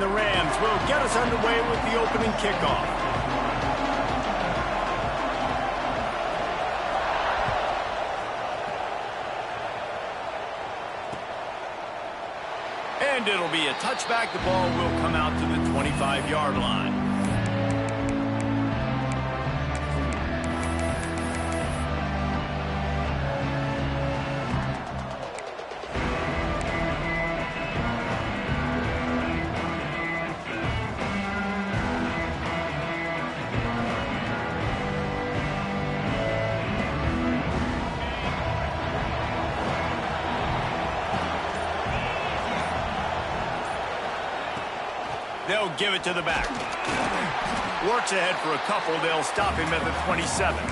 and the Rams will get us underway with the opening kickoff. And it'll be a touchback. The ball will come out to the 25-yard line. They'll give it to the back. Works ahead for a couple. They'll stop him at the 27.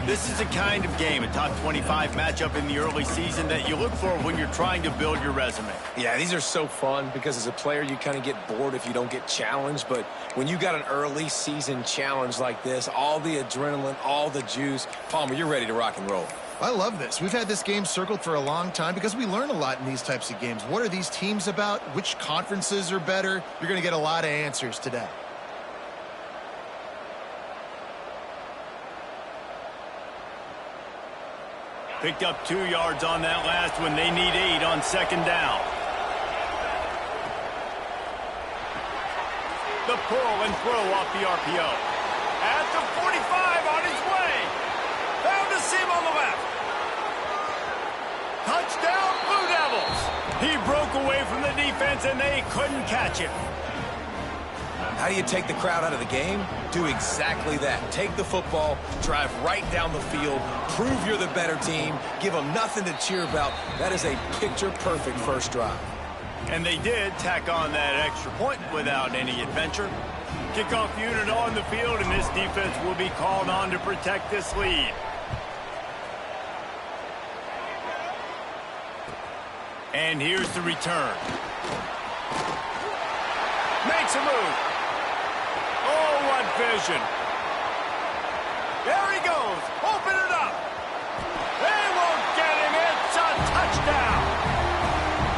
This is the kind of game, a top 25 matchup in the early season, that you look for when you're trying to build your resume. Yeah, these are so fun because as a player, you kind of get bored if you don't get challenged. But when you got an early season challenge like this, all the adrenaline, all the juice, Palmer, you're ready to rock and roll. I love this. We've had this game circled for a long time because we learn a lot in these types of games. What are these teams about? Which conferences are better? You're going to get a lot of answers today. Picked up 2 yards on that last one. They need 8 on second down. The pull and throw off the RPO. At the 45 on his way. Found a seam on the left. Touchdown, Blue Devils. He broke away from the defense, and they couldn't catch him. How do you take the crowd out of the game? Do exactly that. Take the football, drive right down the field, prove you're the better team, give them nothing to cheer about. That is a picture-perfect first drive. And they did tack on that extra point without any adventure. Kickoff unit on the field, and this defense will be called on to protect this lead. And here's the return. Makes a move. Oh, what vision. There he goes. Open it up. They won't get him. It's a touchdown.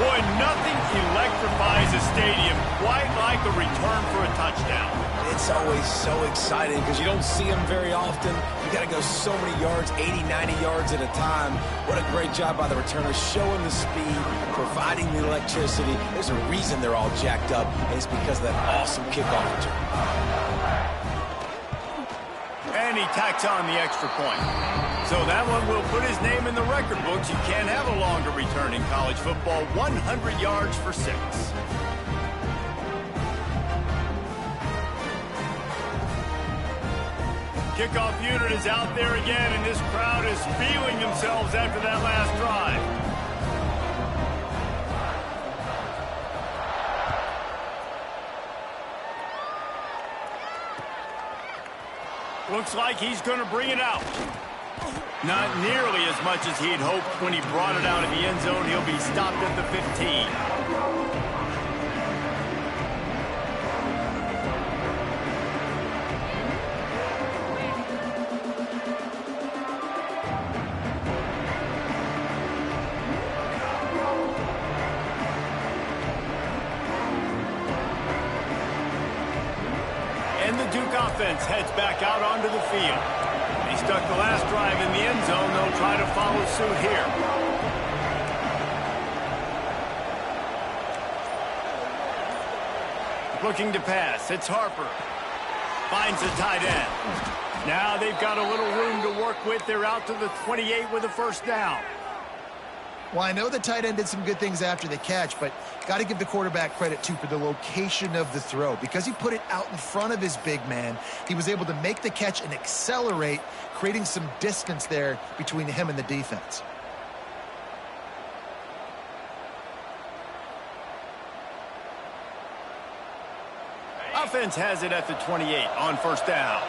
Boy, nothing electrifies a stadium quite like a return for a touchdown. It's always so exciting because you don't see them very often. You got to go so many yards, 80, 90 yards at a time. What a great job by the returners, showing the speed, providing the electricity. There's a reason they're all jacked up, and it's because of that awesome kickoff return. And he tacks on the extra point. So that one will put his name in the record books. You can't have a longer return in college football. 100 yards for 6. Kickoff unit is out there again, and this crowd is feeling themselves after that last drive. Looks like he's going to bring it out. Not nearly as much as he'd hoped when he brought it out of the end zone. He'll be stopped at the 15. And the Duke offense heads back out onto the field. They stuck the last drive in the end zone. They'll try to follow suit here. Looking to pass. It's Harper. Finds the tight end. Now they've got a little room to work with. They're out to the 28 with a first down. Well, I know the tight end did some good things after the catch, but got to give the quarterback credit, too, for the location of the throw. Because he put it out in front of his big man, he was able to make the catch and accelerate, creating some distance there between him and the defense. Offense has it at the 28 on first down.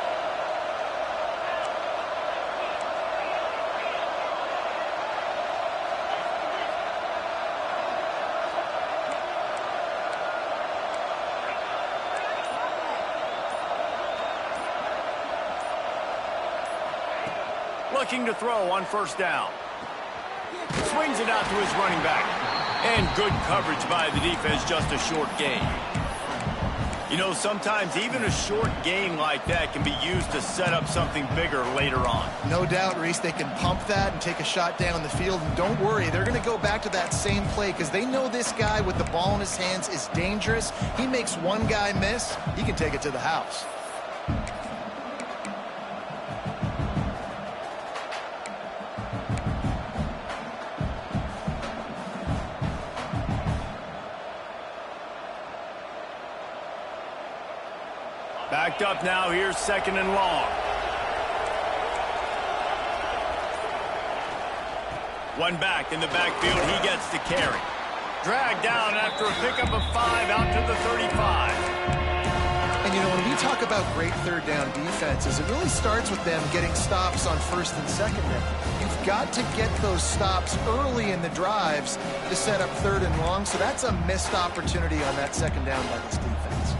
Looking to throw on first down. Swings it out to his running back. And good coverage by the defense, just a short gain. You know, sometimes even a short gain like that can be used to set up something bigger later on. No doubt, Reese, they can pump that and take a shot down the field. And don't worry, they're going to go back to that same play because they know this guy with the ball in his hands is dangerous. He makes one guy miss, he can take it to the house. Backed up now, here's 2nd and long. One back in the backfield, he gets to carry. Dragged down after a pickup of 5 out to the 35. And you know, when we talk about great third down defenses, it really starts with them getting stops on 1st and 2nd down. You've got to get those stops early in the drives to set up 3rd and long, so that's a missed opportunity on that 2nd down by this defense.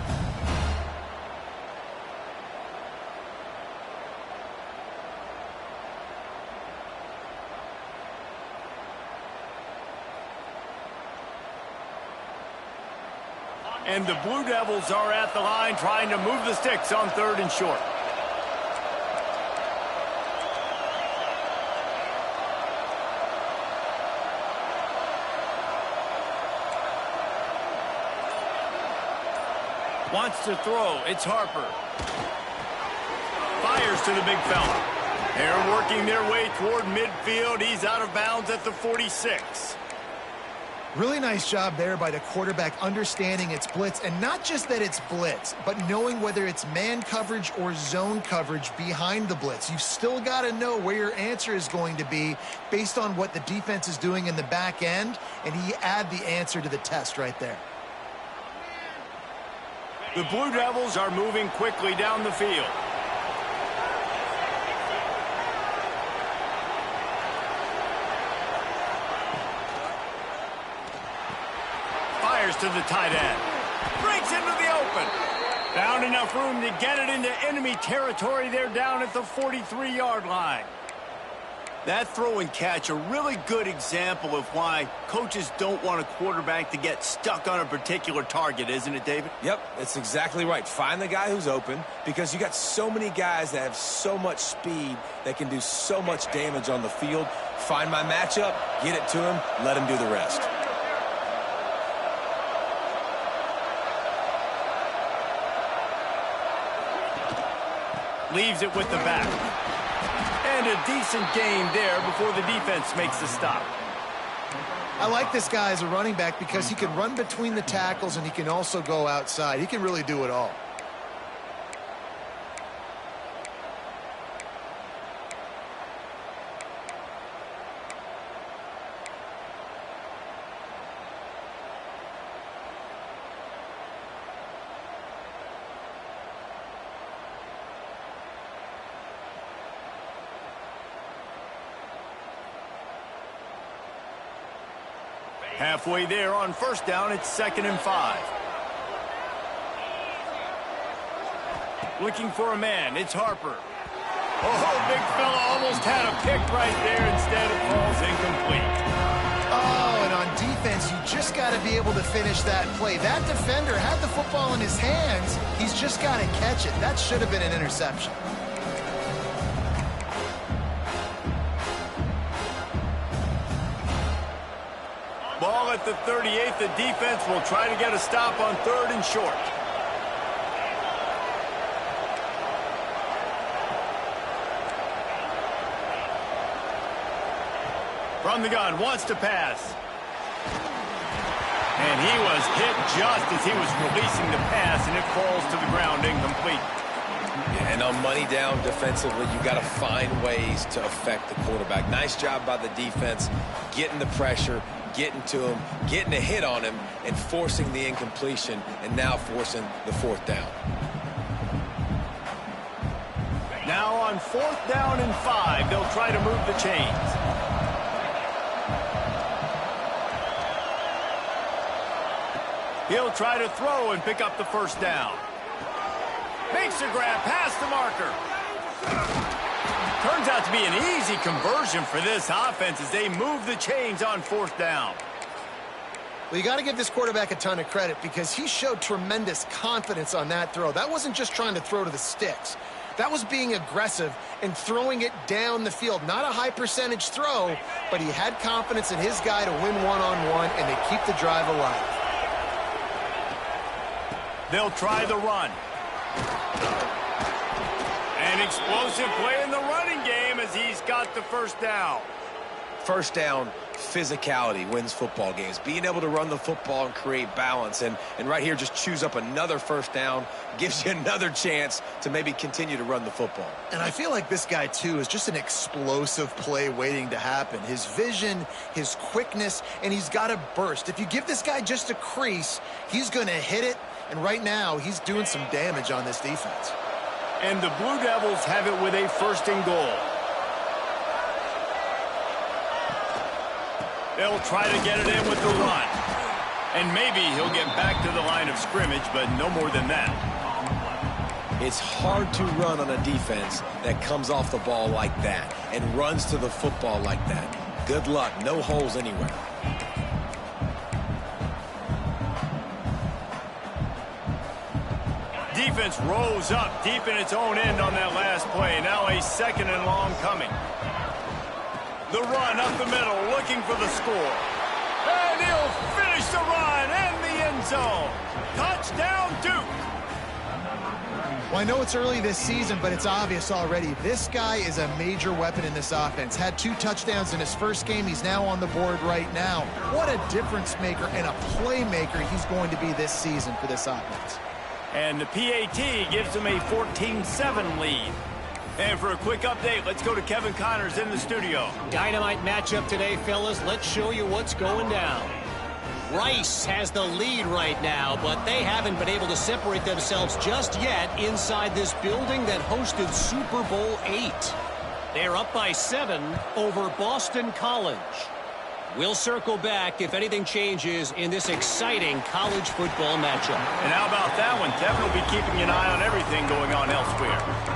And the Blue Devils are at the line trying to move the sticks on 3rd and short. Wants to throw. It's Harper. Fires to the big fella. They're working their way toward midfield. He's out of bounds at the 46. Really nice job there by the quarterback understanding it's blitz, and not just that it's blitz, but knowing whether it's man coverage or zone coverage behind the blitz. You've still got to know where your answer is going to be based on what the defense is doing in the back end, and he add the answer to the test right there. The Blue Devils are moving quickly down the field. To the tight end. Breaks into the open. Found enough room to get it into enemy territory. They're down at the 43-yard line. That throw and catch, a really good example of why coaches don't want a quarterback to get stuck on a particular target, isn't it, David? Yep, that's exactly right. Find the guy who's open, because you got so many guys that have so much speed that can do so much damage on the field. Find my matchup, get it to him, let him do the rest. Leaves it with the back. And a decent gain there before the defense makes the stop. I like this guy as a running back because he can run between the tackles and he can also go outside. He can really do it all. Halfway there on 1st down, it's 2nd and 5. Looking for a man, it's Harper. Oh, big fella almost had a pick right there. Instead, it falls incomplete. Oh, and on defense, you just got to be able to finish that play. That defender had the football in his hands. He's just got to catch it. That should have been an interception. Ball at the 38. The defense will try to get a stop on 3rd and short. From the gun, wants to pass. And he was hit just as he was releasing the pass, and it falls to the ground incomplete. Yeah, and on money down defensively, you got to find ways to affect the quarterback. Nice job by the defense, getting the pressure, getting to him, getting a hit on him, and forcing the incompletion, and now forcing the 4th down. Now on 4th down and 5, they'll try to move the chains. He'll try to throw and pick up the 1st down. Makes a grab past the marker. Turns out to be an easy conversion for this offense as they move the chains on 4th down. Well, you got to give this quarterback a ton of credit because he showed tremendous confidence on that throw. That wasn't just trying to throw to the sticks. That was being aggressive and throwing it down the field. Not a high percentage throw, but he had confidence in his guy to win one-on-one, and they keep the drive alive. They'll try the run. An explosive play in the running game as he's got the first down. First down, physicality wins football games. Being able to run the football and create balance. And right here, just choose up another first down, gives you another chance to maybe continue to run the football. And I feel like this guy, too, is just an explosive play waiting to happen. His vision, his quickness, and he's got a burst. If you give this guy just a crease, he's going to hit it. And right now, he's doing some damage on this defense. And the Blue Devils have it with a first and goal. They'll try to get it in with the run. And maybe he'll get back to the line of scrimmage, but no more than that. It's hard to run on a defense that comes off the ball like that and runs to the football like that. Good luck. No holes anywhere. Defense rose up deep in its own end on that last play. Now a second and long coming. The run up the middle, looking for the score. And he'll finish the run in the end zone. Touchdown, Duke. Well, I know it's early this season, but it's obvious already. This guy is a major weapon in this offense. Had 2 touchdowns in his first game. He's now on the board right now. What a difference maker and a playmaker he's going to be this season for this offense. And the PAT gives him a 14-7 lead. And for a quick update, let's go to Kevin Connors in the studio. Dynamite matchup today, fellas. Let's show you what's going down. Rice has the lead right now, but they haven't been able to separate themselves just yet inside this building that hosted Super Bowl VIII. They're up by 7 over Boston College. We'll circle back if anything changes in this exciting college football matchup. And how about that one? Kevin will be keeping an eye on everything going on elsewhere.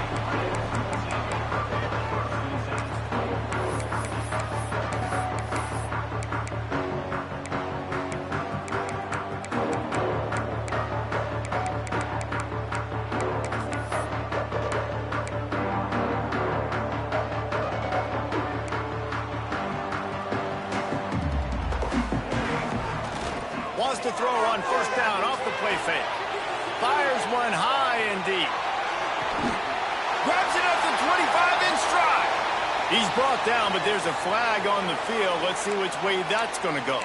To throw on first down off the play fake. Fires one high and deep. Grabs it up to 25 in stride. He's brought down, but there's a flag on the field. Let's see which way that's going to go.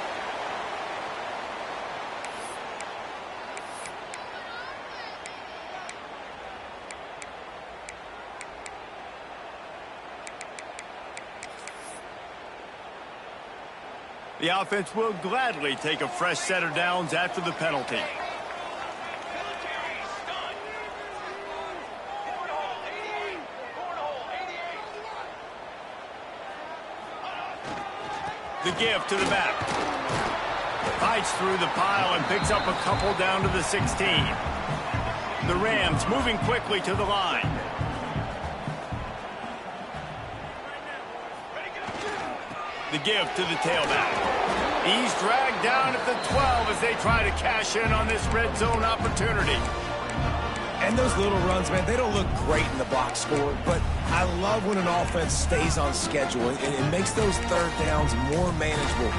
The offense will gladly take a fresh set of downs after the penalty. The give to the back. Fights through the pile and picks up a couple down to the 16. The Rams moving quickly to the line. The give to the tailback. He's dragged down at the 12 as they try to cash in on this red zone opportunity. And those little runs, man, they don't look great in the box score, but I love when an offense stays on schedule and it makes those third downs more manageable,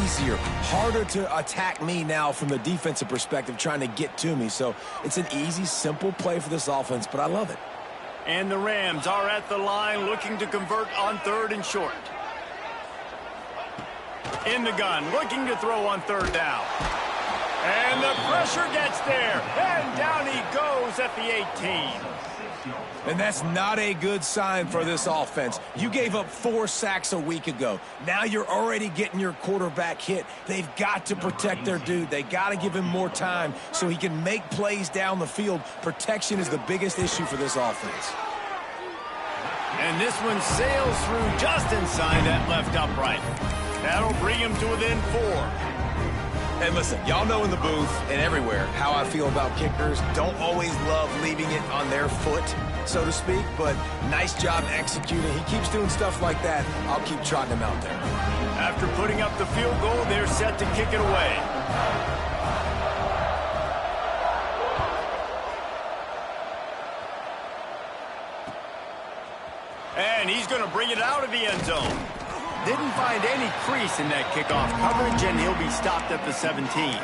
easier, harder to attack me now from the defensive perspective trying to get to me. So it's an easy, simple play for this offense, but I love it. And the Rams are at the line looking to convert on 3rd and short. In the gun, looking to throw on 3rd down. And the pressure gets there. And down he goes at the 18. And that's not a good sign for this offense. You gave up 4 sacks a week ago. Now you're already getting your quarterback hit. They've got to protect their dude. They got to give him more time so he can make plays down the field. Protection is the biggest issue for this offense. And this one sails through just inside that left upright. That'll bring him to within 4. And listen, y'all know in the booth and everywhere how I feel about kickers. Don't always love leaving it on their foot, so to speak, but nice job executing. He keeps doing stuff like that. I'll keep trotting him out there. After putting up the field goal, they're set to kick it away. And he's going to bring it out of the end zone. Didn't find any crease in that kickoff coverage, and he'll be stopped at the 17.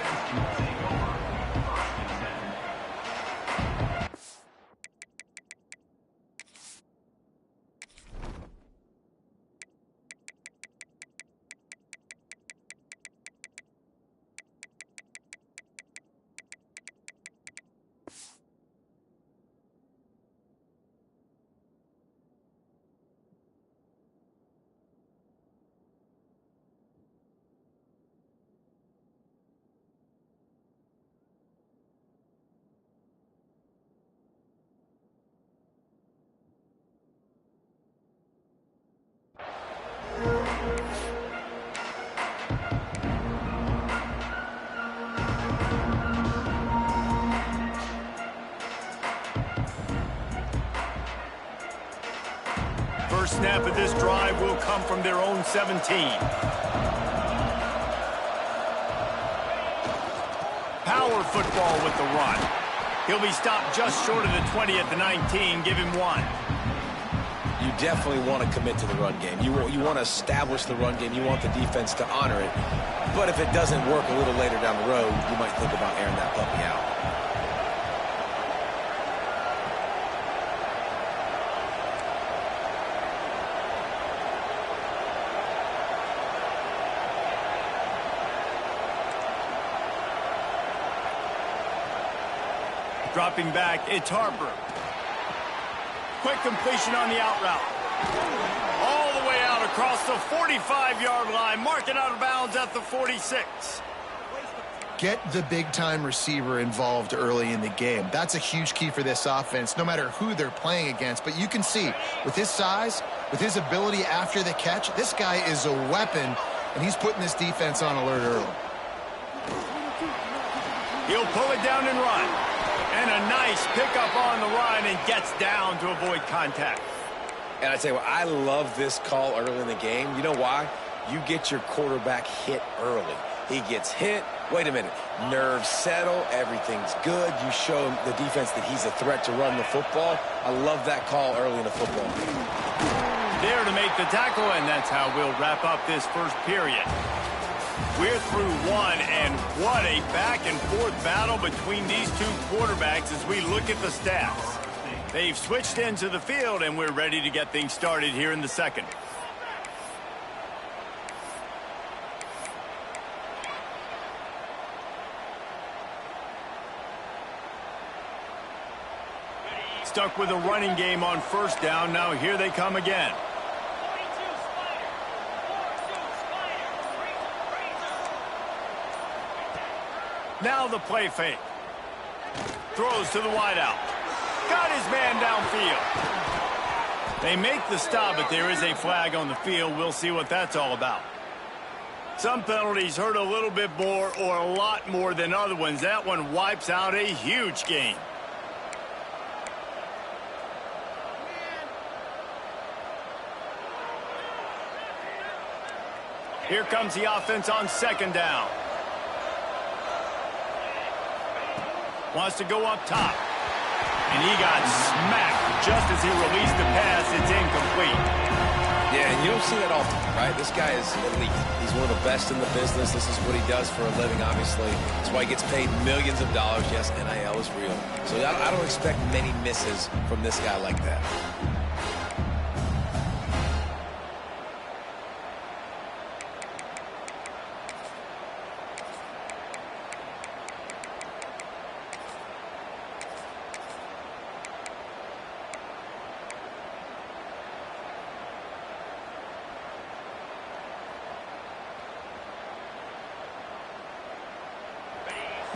First snap of this drive will come from their own 17. Power football with the run. He'll be stopped just short of the 20 at the 19. Give him 1. You definitely want to commit to the run game. You want to establish the run game. You want the defense to honor it. But if it doesn't work a little later down the road, you might think about airing that puppy out. Dropping back, it's Harper. Quick completion on the out route. All the way out across the 45-yard line. Mark it out of bounds at the 46. Get the big-time receiver involved early in the game. That's a huge key for this offense, no matter who they're playing against. But you can see, with his size, with his ability after the catch, this guy is a weapon, and he's putting this defense on alert early. He'll pull it down and run. And a nice pickup on the run and gets down to avoid contact. And I tell you what, I love this call early in the game. You know why? You get your quarterback hit early. He gets hit. Wait a minute. Nerves settle. Everything's good. You show the defense that he's a threat to run the football. I love that call early in the football game. There to make the tackle, and that's how we'll wrap up this first period. We're through one, and what a back-and-forth battle between these two quarterbacks as we look at the stats. They've switched into the field, and we're ready to get things started here in the second. Stuck with a running game on first down. Now here they come again. Now the play fake. Throws to the wideout. Got his man downfield. They make the stop, but there is a flag on the field. We'll see what that's all about. Some penalties hurt a little bit more or a lot more than other ones. That one wipes out a huge game. Here comes the offense on second down. Wants to go up top. And he got smacked just as he released the pass. It's incomplete. Yeah, and you don't see that often, right? This guy is elite. He's one of the best in the business. This is what he does for a living, obviously. That's why he gets paid millions of dollars. Yes, NIL is real. So I don't expect many misses from this guy like that.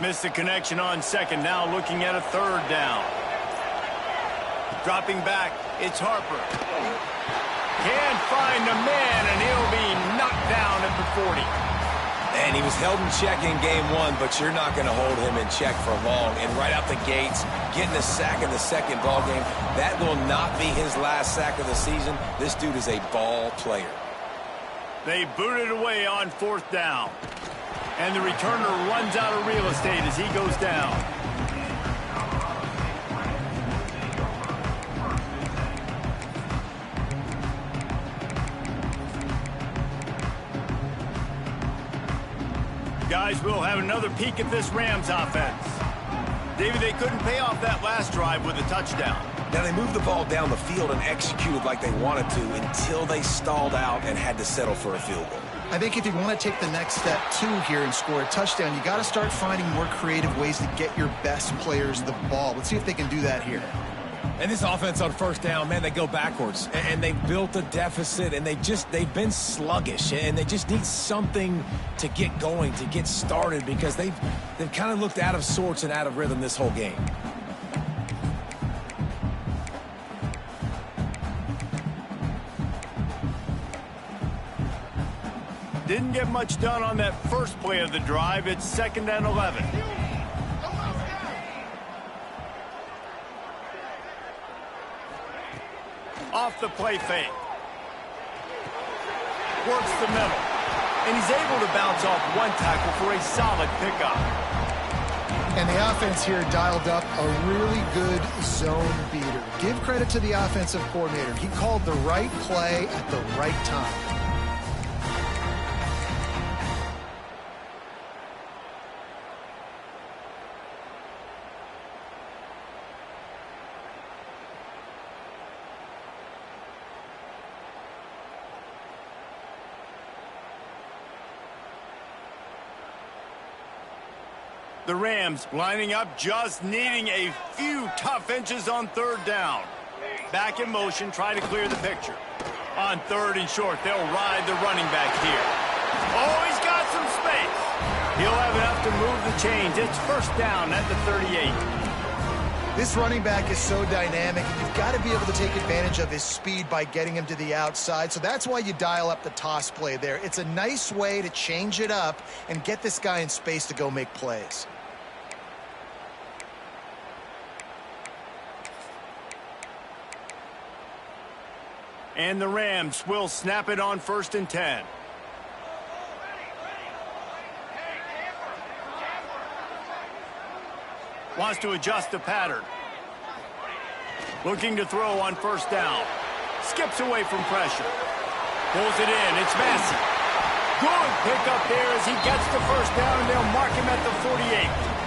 Missed the connection on second. Now looking at a third down. Dropping back, it's Harper. Can't find a man, and he'll be knocked down at the 40. And he was held in check in game one, but you're not going to hold him in check for long. And right out the gates, getting a sack in the second ball game, that will not be his last sack of the season. This dude is a ball player. They boot it away on 4th down. And the returner runs out of real estate as he goes down. Guys, we'll have another peek at this Rams offense. David, they couldn't pay off that last drive with a touchdown. Now, they moved the ball down the field and executed like they wanted to until they stalled out and had to settle for a field goal. I think if you want to take the next step, too, here and score a touchdown, you got to start finding more creative ways to get your best players the ball. Let's see if they can do that here. And this offense on 1st down, man, they go backwards. And they built a deficit, and they've been sluggish. And they just need something to get going, to get started, because they've kind of looked out of sorts and out of rhythm this whole game. Didn't get much done on that first play of the drive. It's 2nd and 11. Off the play fake. Works the middle. And he's able to bounce off one tackle for a solid pickup. And the offense here dialed up a really good zone beater. Give credit to the offensive coordinator. He called the right play at the right time. The Rams lining up, just needing a few tough inches on 3rd down. Back in motion, try to clear the picture. On 3rd and short, they'll ride the running back here. Oh, he's got some space. He'll have enough to move the chains. It's 1st down at the 38. This running back is so dynamic, and you've got to be able to take advantage of his speed by getting him to the outside. So that's why you dial up the toss play there. It's a nice way to change it up and get this guy in space to go make plays. And the Rams will snap it on 1st and 10. Wants to adjust the pattern. Looking to throw on 1st down. Skips away from pressure. Pulls it in. It's Massey. Good pickup there as he gets the 1st down, and they'll mark him at the 48.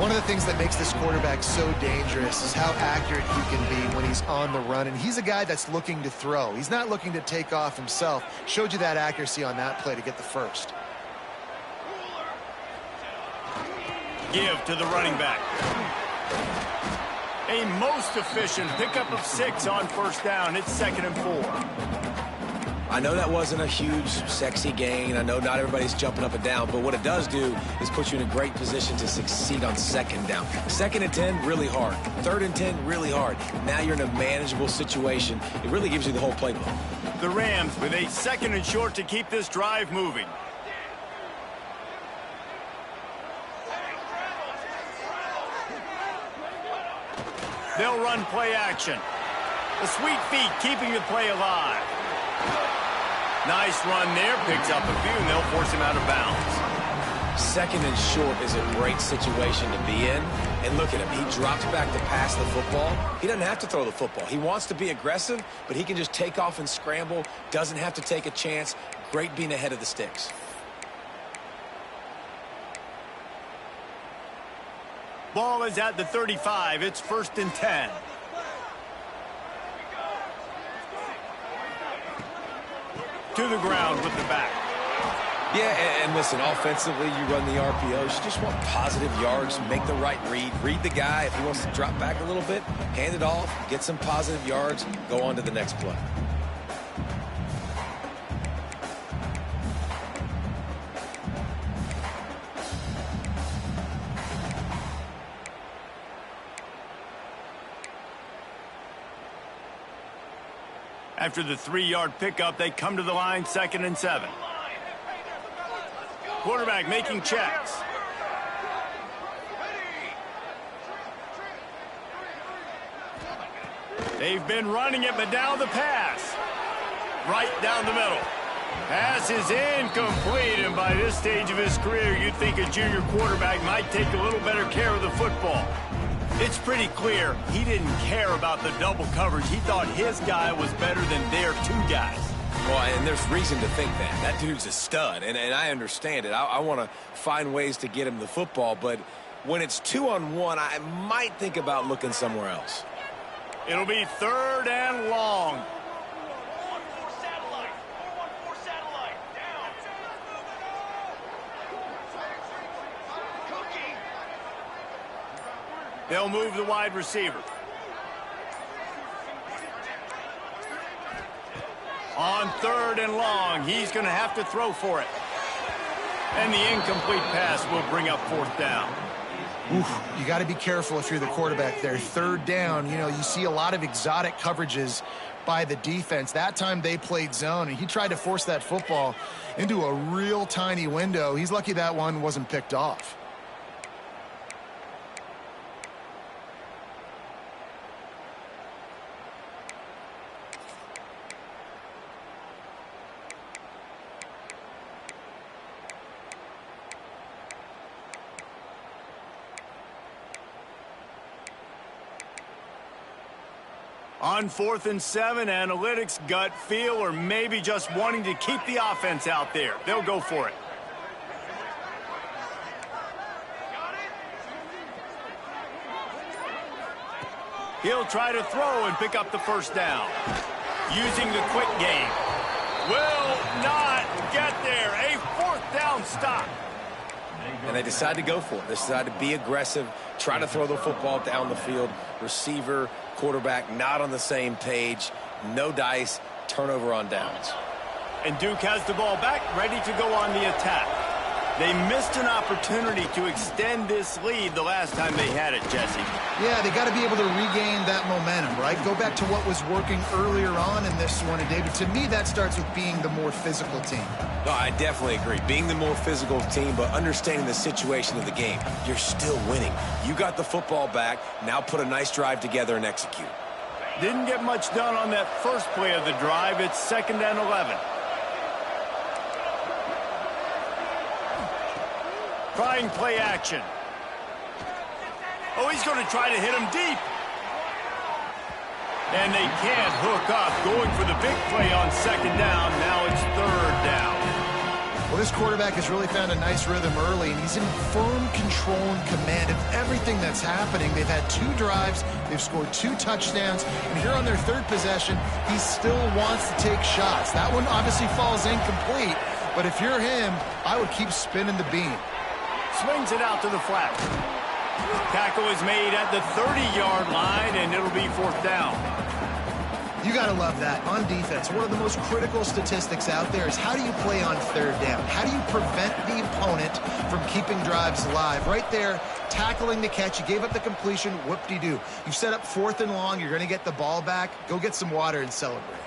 One of the things that makes this quarterback so dangerous is how accurate he can be when he's on the run. And he's a guy that's looking to throw. He's not looking to take off himself. Showed you that accuracy on that play to get the 1st. Give to the running back. A most efficient pickup of 6 on 1st down. It's 2nd and 4. I know that wasn't a huge, sexy gain. I know not everybody's jumping up and down, but what it does do is put you in a great position to succeed on 2nd down. 2nd and 10, really hard. 3rd and 10, really hard. Now you're in a manageable situation. It really gives you the whole playbook. The Rams with a 2nd and short to keep this drive moving. They'll run play action. The sweet feet keeping the play alive. Nice run there, picks up a few, and they'll force him out of bounds. 2nd and short is a great situation to be in. And look at him. He drops back to pass the football. He doesn't have to throw the football. He wants to be aggressive, but he can just take off and scramble. Doesn't have to take a chance. Great being ahead of the sticks. Ball is at the 35. It's 1st and 10. To the ground with the back. Yeah, and listen, offensively, you run the RPOs. You just want positive yards, make the right read. Read the guy. If he wants to drop back a little bit, hand it off, get some positive yards, go on to the next play. After the 3-yard pickup, they come to the line 2nd and 7. Quarterback making checks. They've been running it, but now the pass. Right down the middle. Pass is incomplete, and by this stage of his career, you'd think a junior quarterback might take a little better care of the football. It's pretty clear he didn't care about the double coverage. He thought his guy was better than their two guys. Well, and there's reason to think that. That dude's a stud, and I understand it. I want to find ways to get him the football, but when it's 2-on-1, I might think about looking somewhere else. It'll be 3rd and long. They'll move the wide receiver. On 3rd and long, he's going to have to throw for it. And the incomplete pass will bring up 4th down. Oof, you got to be careful if you're the quarterback there. 3rd down, you know, you see a lot of exotic coverages by the defense. That time they played zone, and he tried to force that football into a real tiny window. He's lucky that one wasn't picked off. On 4th and 7, analytics, gut feel, or maybe just wanting to keep the offense out there. They'll go for it. He'll try to throw and pick up the 1st down. Using the quick game. Will not get there. A 4th down stop. And they decide to go for it. They decide to be aggressive, try to throw the football down the field. Receiver, quarterback not on the same page. No dice, turnover on downs. And Duke has the ball back, ready to go on the attack. They missed an opportunity to extend this lead the last time they had it, Jesse. Yeah, they got to be able to regain that momentum, right? Go back to what was working earlier on in this one. And, David, to me, that starts with being the more physical team. No, I definitely agree. Being the more physical team, but understanding the situation of the game. You're still winning. You got the football back. Now put a nice drive together and execute. Didn't get much done on that first play of the drive. It's 2nd and 11. Trying play action. Oh, he's going to try to hit him deep. And they can't hook up. Going for the big play on 2nd down. Now it's 3rd down. Well, this quarterback has really found a nice rhythm early, and he's in firm control and command of everything that's happening. They've had 2 drives. They've scored 2 touchdowns. And here on their 3rd possession, he still wants to take shots. That one obviously falls incomplete. But if you're him, I would keep spinning the beam. Swings it out to the flat. Tackle is made at the 30-yard line, and it'll be 4th down. You got to love that. On defense, one of the most critical statistics out there is how do you play on 3rd down? How do you prevent the opponent from keeping drives alive? Right there, tackling the catch. You gave up the completion. Whoop-de-doo. You've set up 4th and long. You're going to get the ball back. Go get some water and celebrate.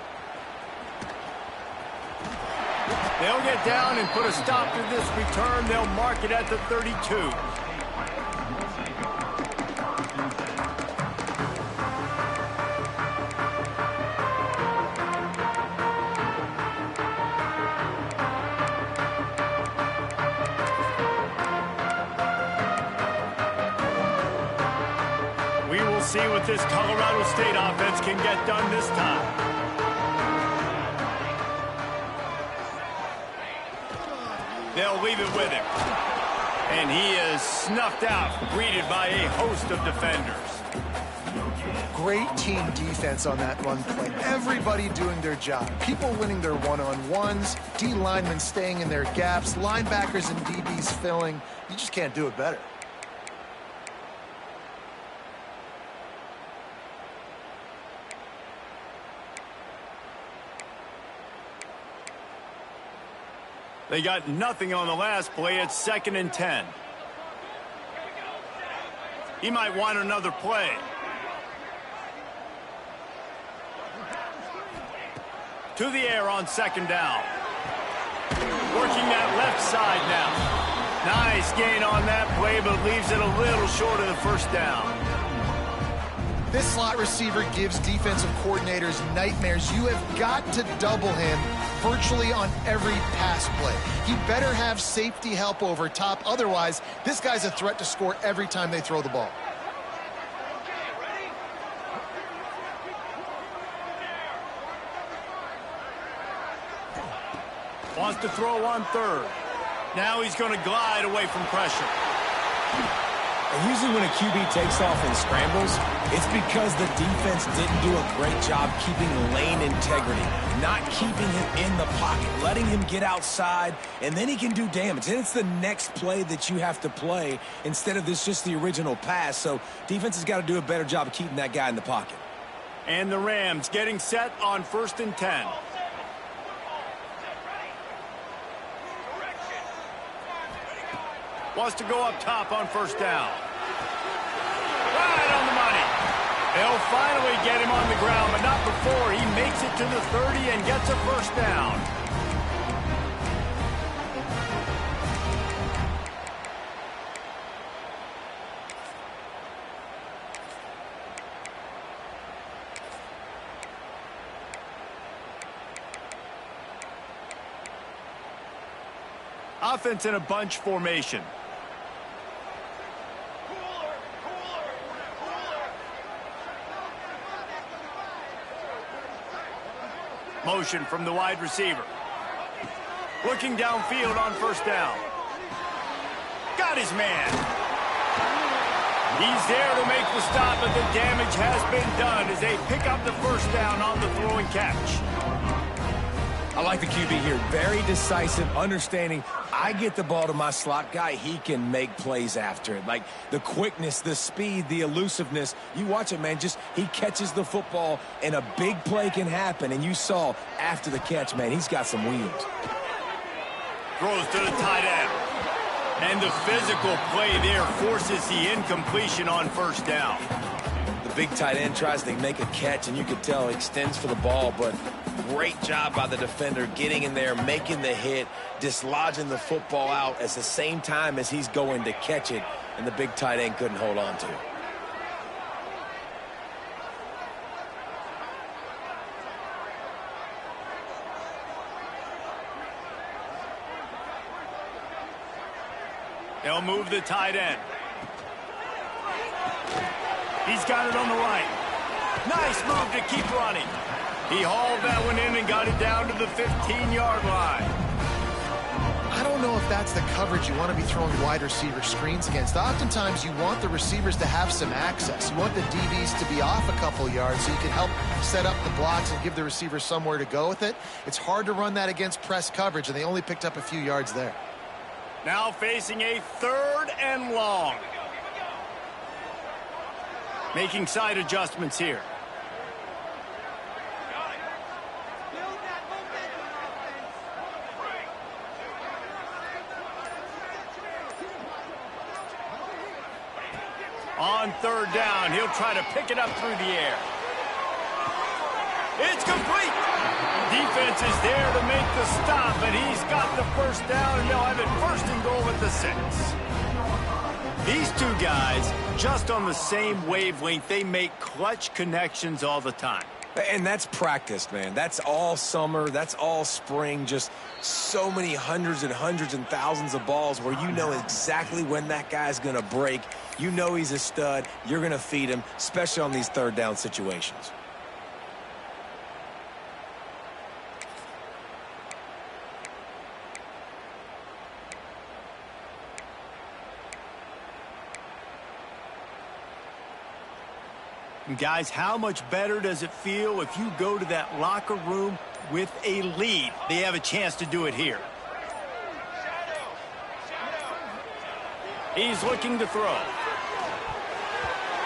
They'll get down and put a stop to this return. They'll mark it at the 32. We will see what this Colorado State offense can get done this time. They'll leave it with him. And he is snuffed out, greeted by a host of defenders. Great team defense on that run play. Everybody doing their job. People winning their one-on-ones, D linemen staying in their gaps, linebackers and DBs filling. You just can't do it better. They got nothing on the last play. It's 2nd and 10. He might want another play. To the air on 2nd down. Working that left side now. Nice gain on that play, but leaves it a little short of the first down. This slot receiver gives defensive coordinators nightmares. You have got to double him virtually on every pass play. He better have safety help over top. Otherwise, this guy's a threat to score every time they throw the ball. Wants to throw on third. Now he's going to glide away from pressure. And usually when a QB takes off and scrambles, it's because the defense didn't do a great job keeping lane integrity, not keeping him in the pocket, letting him get outside, and then he can do damage. And it's the next play that you have to play instead of this just the original pass. So defense has got to do a better job of keeping that guy in the pocket. And the Rams getting set on 1st and 10. Wants to go up top on 1st down. Right on the money. They'll finally get him on the ground, but not before he makes it to the 30 and gets a 1st down. Offense in a bunch formation. Motion from the wide receiver. Looking downfield on 1st down. Got his man. He's there to make the stop, but the damage has been done as they pick up the 1st down on the throw and catch. I like the QB here. Very decisive, understanding I get the ball to my slot guy, he can make plays after it. Like the quickness, the speed, the elusiveness. You watch it, man. Just he catches the football and a big play can happen. And you saw after the catch, man, he's got some wheels. Throws to the tight end. And the physical play there forces the incompletion on 1st down. The big tight end tries to make a catch, and you could tell he extends for the ball, but great job by the defender getting in there, making the hit, dislodging the football out at the same time as he's going to catch it, and the big tight end couldn't hold on to it. They'll move the tight end. He's got it on the right. Nice move to keep running. He hauled that one in and got it down to the 15-yard line. I don't know if that's the coverage you want to be throwing wide receiver screens against. Oftentimes, you want the receivers to have some access. You want the DBs to be off a couple yards so you can help set up the blocks and give the receiver somewhere to go with it. It's hard to run that against press coverage, and they only picked up a few yards there. Now facing a 3rd and long. Making side adjustments here. On 3rd down, he'll try to pick it up through the air. It's complete. Defense is there to make the stop, and he's got the 1st down, and they'll have it 1st and goal at the 6. These two guys, just on the same wavelength, they make clutch connections all the time. And that's practice, man. That's all summer. That's all spring. Just so many hundreds and thousands of balls where you know exactly when that guy's going to break. You know he's a stud. You're going to feed him, especially on these 3rd down situations. And guys, how much better does it feel if you go to that locker room with a lead? They have a chance to do it here. He's looking to throw.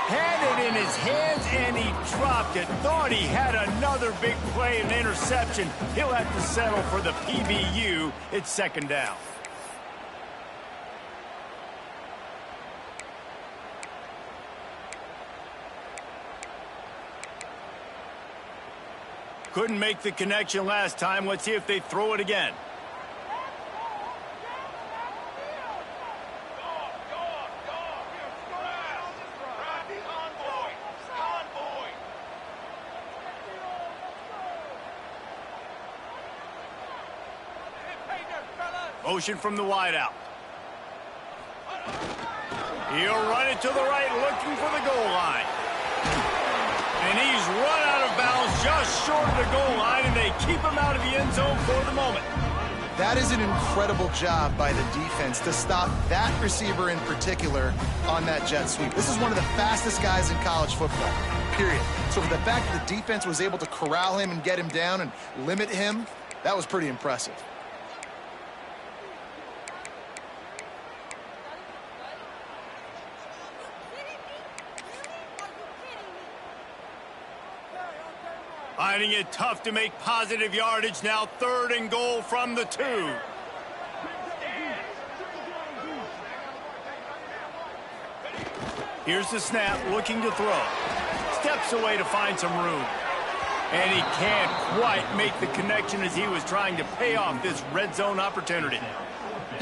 Had it in his hands, and he dropped it. Thought he had another big play, an interception. He'll have to settle for the PBU. It's 2nd down. Couldn't make the connection last time. Let's see if they throw it again. Motion from the wideout. He'll run it to the right, looking for the goal line. And he's run out of bounds just short of the goal line, and they keep him out of the end zone for the moment. That is an incredible job by the defense to stop that receiver in particular on that jet sweep. This is one of the fastest guys in college football, period. So for the fact that the defense was able to corral him and get him down and limit him, that was pretty impressive. Finding it tough to make positive yardage now. 3rd and goal from the 2. Here's the snap, looking to throw. Steps away to find some room. And he can't quite make the connection as he was trying to pay off this red zone opportunity.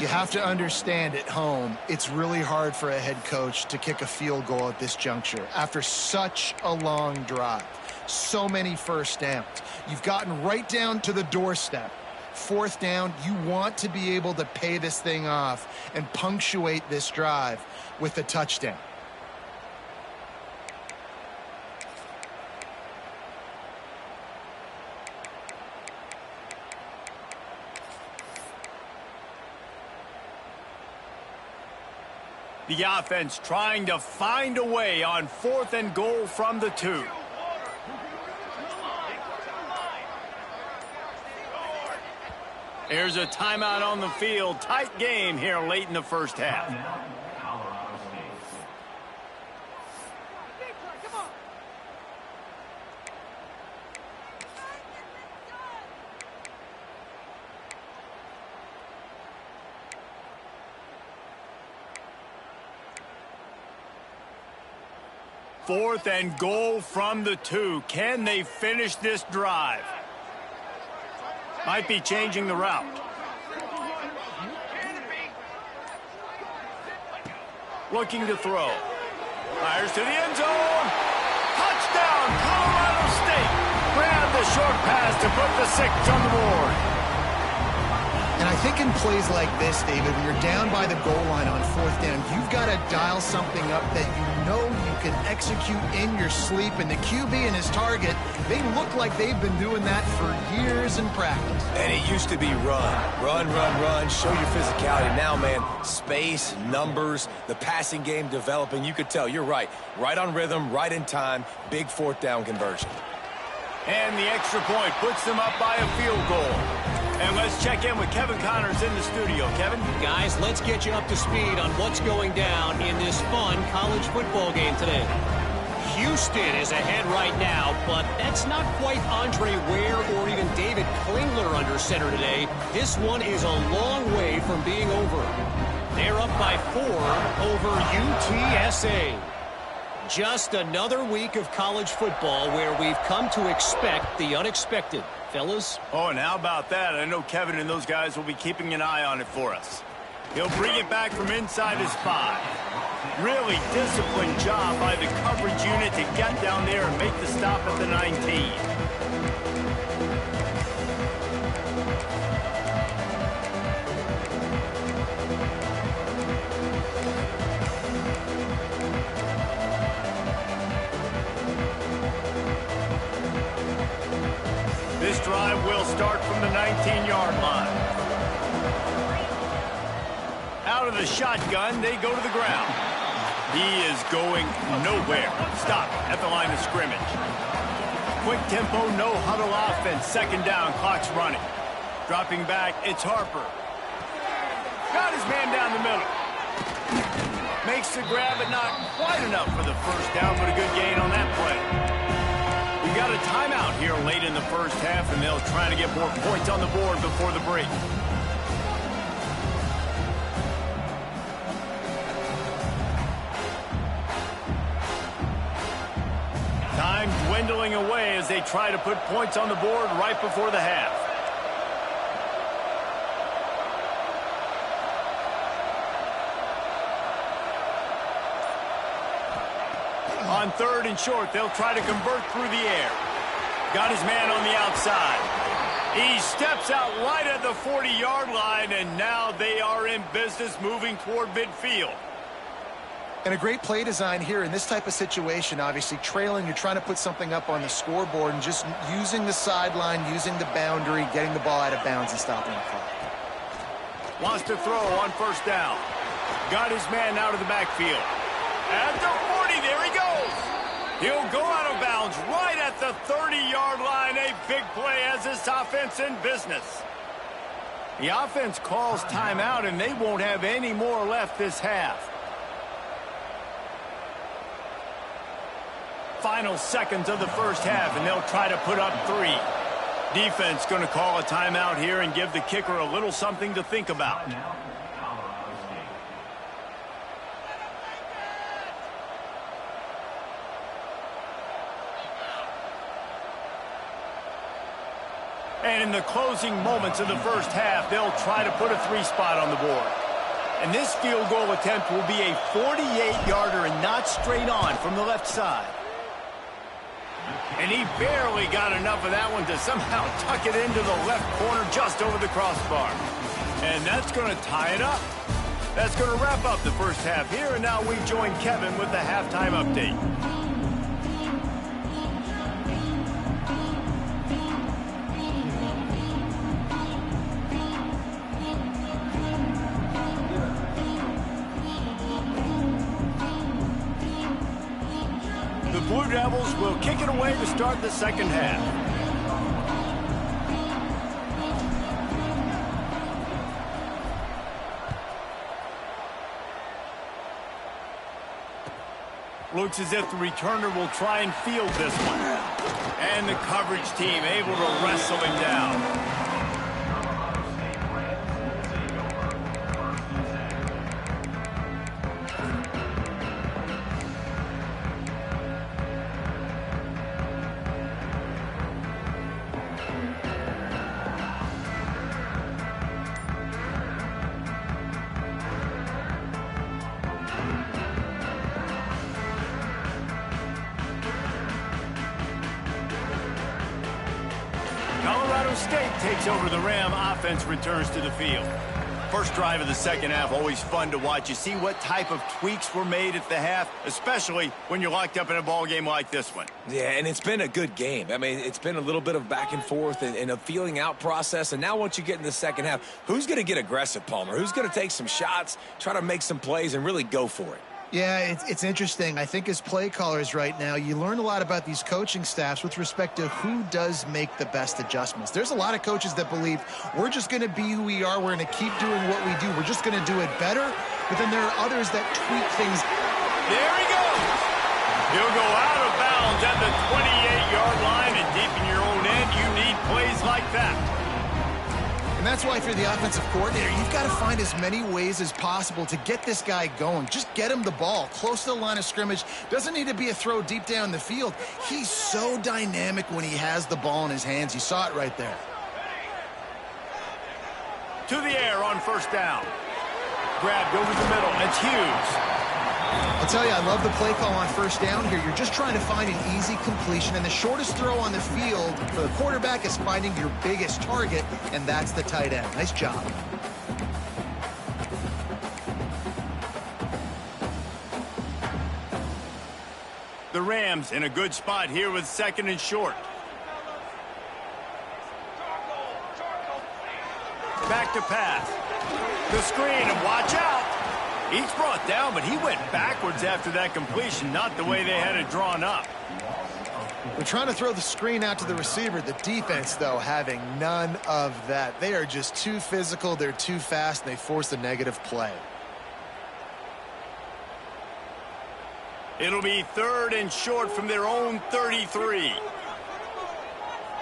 You have to understand at home, it's really hard for a head coach to kick a field goal at this juncture after such a long drive. So many first downs. You've gotten right down to the doorstep. 4th down, you want to be able to pay this thing off and punctuate this drive with a touchdown. The offense trying to find a way on 4th and goal from the 2. There's a timeout on the field. Tight game here late in the first half. Fourth and goal from the 2. Can they finish this drive? Might be changing the route. Looking to throw. Fires to the end zone. Touchdown, Colorado State. Grab the short pass to put the 6 on the board. And I think in plays like this, David, when you're down by the goal line on 4th down, you've got to dial something up that you know you can execute in your sleep. And the QB and his target, they look like they've been doing that for years in practice. And it used to be run, show your physicality. Now, man, space, numbers, the passing game developing. You could tell, you're right on rhythm, right in time, big 4th down conversion. And the extra point puts them up by a field goal. And let's check in with Kevin Connors in the studio. Kevin? Guys, let's get you up to speed on what's going down in this fun college football game today. Houston is ahead right now, but that's not quite Andre Ware or even David Klingler under center today. This one is a long way from being over. They're up by 4 over UTSA. Just another week of college football where we've come to expect the unexpected. Fellas? Oh, and how about that? I know Kevin and those guys will be keeping an eye on it for us. He'll bring it back from inside his 5. Really disciplined job by the coverage unit to get down there and make the stop at the 19. This drive will start from the 19-yard line. Out of the shotgun, they go to the ground. He is going nowhere. Stop at the line of scrimmage. Quick tempo, no huddle offense. 2nd down, clock's running. Dropping back, it's Harper. Got his man down the middle. Makes the grab, but not quite enough for the first down, but a good gain on that play. We've got a timeout here late in the first half, and they'll try to get more points on the board before the break. Time dwindling away as they try to put points on the board right before the half. On 3rd and short, they'll try to convert through the air. Got his man on the outside. He steps out right at the 40-yard line, and now they are in business moving toward midfield. And a great play design here in this type of situation. Obviously, trailing, you're trying to put something up on the scoreboard and just using the sideline, using the boundary, getting the ball out of bounds and stopping the clock. Wants to throw on first down. Got his man out of the backfield. At the 40, there he goes. He'll go out of bounds right at the 30-yard line. A big play as this offense in business. The offense calls timeout, and they won't have any more left this half. Final seconds of the first half, and they'll try to put up 3. Defense going to call a timeout here and give the kicker a little something to think about. And in the closing moments of the first half, they'll try to put a 3 spot on the board. And this field goal attempt will be a 48-yarder and not straight on from the left side. And he barely got enough of that one to somehow tuck it into the left corner just over the crossbar. And that's going to tie it up. That's going to wrap up the first half here, and now we join Kevin with the halftime update. The Blue Devils will kick it away to start the second half. Looks as if the returner will try and field this one. And the coverage team able to wrestle him down. State takes over the Ram. Offense returns to the field. First drive of the second half, always fun to watch. You see what type of tweaks were made at the half, especially when you're locked up in a ball game like this one. Yeah, and it's been a good game. I mean, it's been a little bit of back and forth and a feeling out process. And now once you get in the second half, who's going to get aggressive, Palmer? Who's going to take some shots, try to make some plays, and really go for it? Yeah, it's interesting. I think as play callers right now, you learn a lot about these coaching staffs with respect to who does make the best adjustments. There's a lot of coaches that believe we're just going to be who we are. We're going to keep doing what we do. We're just going to do it better. But then there are others that tweak things. There he goes. He'll go out of bounds at the 28-yard line, and deep in your own end, you need plays like that. And that's why, if you're the offensive coordinator, you've got to find as many ways as possible to get this guy going. Just get him the ball close to the line of scrimmage. Doesn't need to be a throw deep down the field. He's so dynamic when he has the ball in his hands. You saw it right there. To the air on first down. Grabbed over the middle. It's Hughes. I'll tell you, I love the play call on first down here. You're just trying to find an easy completion, and the shortest throw on the field for the quarterback is finding your biggest target, and that's the tight end. Nice job. The Rams in a good spot here with second and short. Back to pass. The screen, and watch out. He's brought down, but he went backwards after that completion, not the way they had it drawn up. They're trying to throw the screen out to the receiver. The defense, though, having none of that. They are just too physical. They're too fast, and they force a negative play. It'll be third and short from their own 33.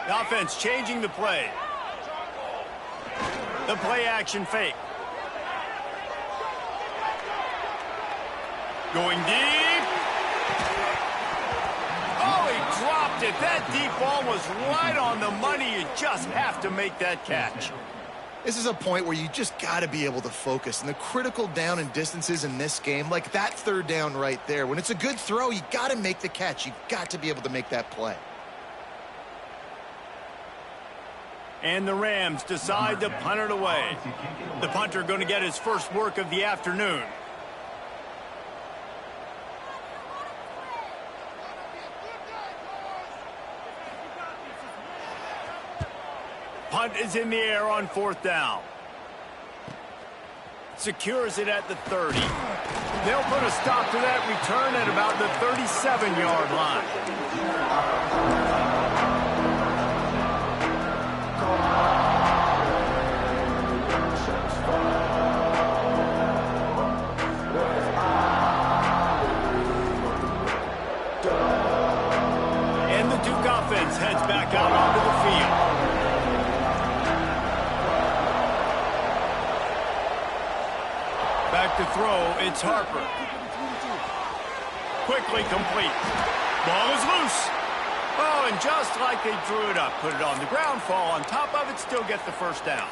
The offense changing the play. The play action fake. Going deep. Oh, he dropped it. That deep ball was right on the money. You just have to make that catch. This is a point where you just got to be able to focus. And the critical down and distances in this game, like that third down right there, when it's a good throw, you got to make the catch. You've got to be able to make that play. And the Rams decide to punt it away. The punter going to get his first work of the afternoon. Punt is in the air on 4th down. Secures it at the 30. They'll put a stop to that return at about the 37-yard line. And the Duke offense heads back out onto the field. Back to throw, it's Harper. Quickly complete. Ball is loose. Oh, and just like they drew it up, put it on the ground, fall on top of it, still get the first down.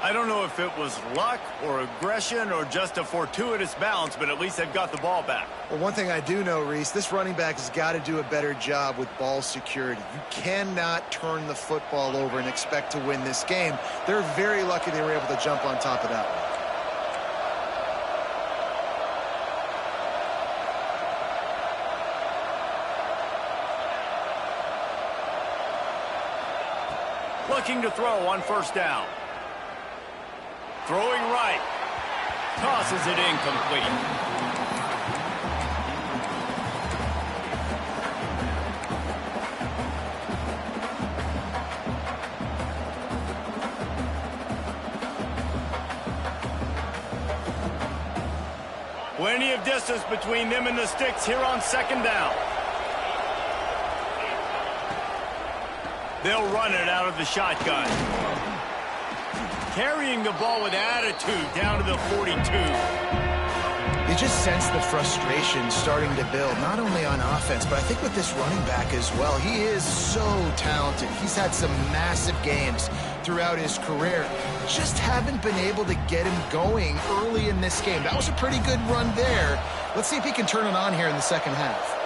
I don't know if it was luck or aggression or just a fortuitous bounce, but at least they've got the ball back. Well, one thing I do know, Reese, this running back has got to do a better job with ball security. You cannot turn the football over and expect to win this game. They're very lucky they were able to jump on top of that one. Looking to throw on 1st down. Throwing right. Tosses it incomplete. Plenty of distance between them and the sticks here on 2nd down. They'll run it out of the shotgun. Carrying the ball with attitude down to the 42. You just sense the frustration starting to build, not only on offense, but I think with this running back as well. He is so talented. He's had some massive games throughout his career. Just haven't been able to get him going early in this game. That was a pretty good run there. Let's see if he can turn it on here in the second half.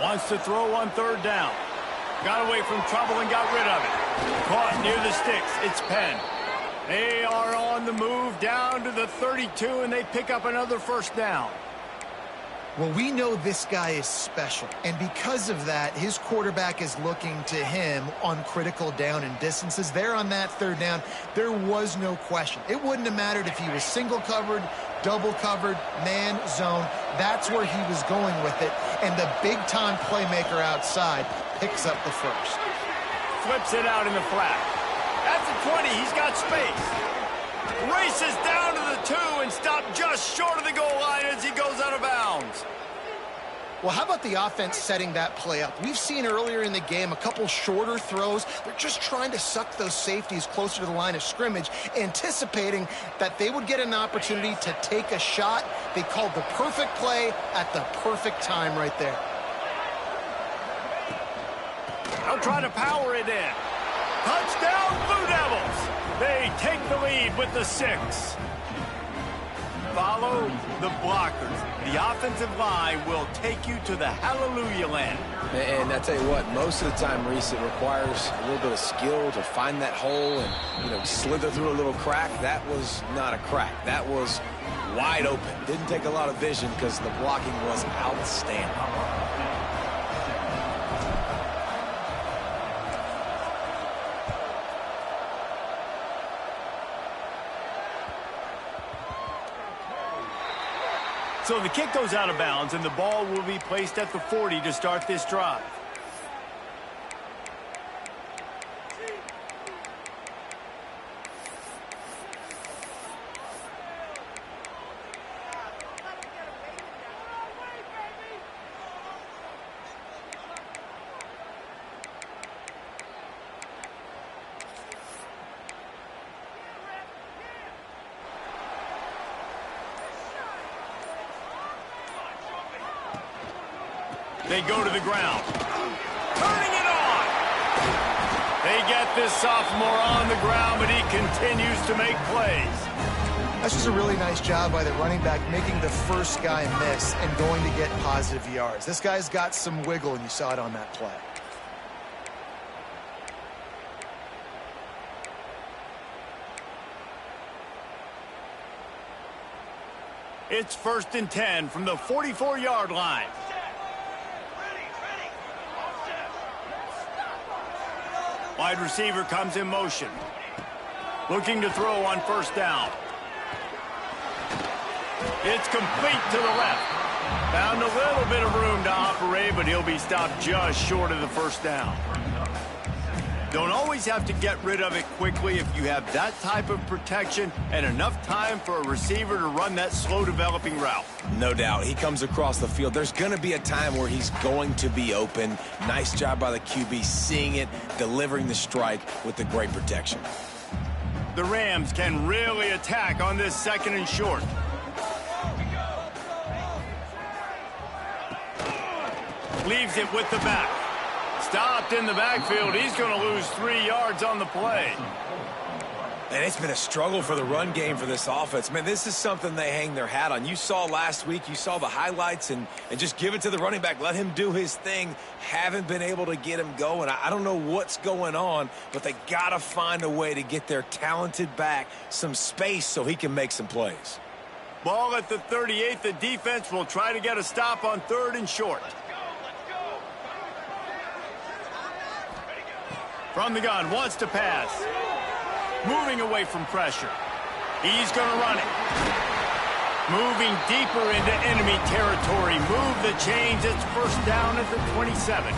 Wants to throw on 3rd down. Got away from trouble and got rid of it. Caught near the sticks. It's Penn. They are on the move down to the 32, and they pick up another 1st down. Well, we know this guy is special, and because of that, his quarterback is looking to him on critical down and distances. There on that 3rd down, there was no question. It wouldn't have mattered if he was single covered, double covered, man, zone. That's where he was going with it, and the big-time playmaker outside picks up the first. Flips it out in the flat. At the 20, he's got space. Races down to the 2 and stopped just short of the goal line as he goes out of bounds. Well, how about the offense setting that play up? We've seen earlier in the game a couple shorter throws. They're just trying to suck those safeties closer to the line of scrimmage, anticipating that they would get an opportunity to take a shot. They called the perfect play at the perfect time right there. They'll try to power it in. Touchdown, Blue Devils! They take the lead with the 6. Follow the blockers. The offensive line will take you to the hallelujah land. And I tell you what, most of the time, Reese, it requires a little bit of skill to find that hole and, slither through a little crack. That was not a crack. That was wide open. Didn't take a lot of vision because the blocking was outstanding. So the kick goes out of bounds, and the ball will be placed at the 40 to start this drive. They go to the ground. Turning it on. They get this sophomore on the ground, but he continues to make plays. That's just a really nice job by the running back, making the first guy miss and going to get positive yards. This guy's got some wiggle, and you saw it on that play. It's 1st and 10 from the 44-yard line. Wide receiver comes in motion. Looking to throw on 1st down. It's complete to the left. Found a little bit of room to operate, but he'll be stopped just short of the 1st down. Don't always have to get rid of it quickly if you have that type of protection and enough time for a receiver to run that slow-developing route. No doubt. He comes across the field. There's going to be a time where he's going to be open. Nice job by the QB seeing it, delivering the strike with the great protection. The Rams can really attack on this 2nd and short. Leaves it with the back. Stopped in the backfield. He's going to lose 3 yards on the play. And it's been a struggle for the run game for this offense. Man, this is something they hang their hat on. You saw last week, you saw the highlights, and just give it to the running back. Let him do his thing. Haven't been able to get him going. I don't know what's going on, but they got to find a way to get their talented back some space so he can make some plays. Ball at the 38. The defense will try to get a stop on 3rd and short. From the gun, wants to pass. Moving away from pressure. He's going to run it. Moving deeper into enemy territory. Move the chains. It's 1st down at the 27.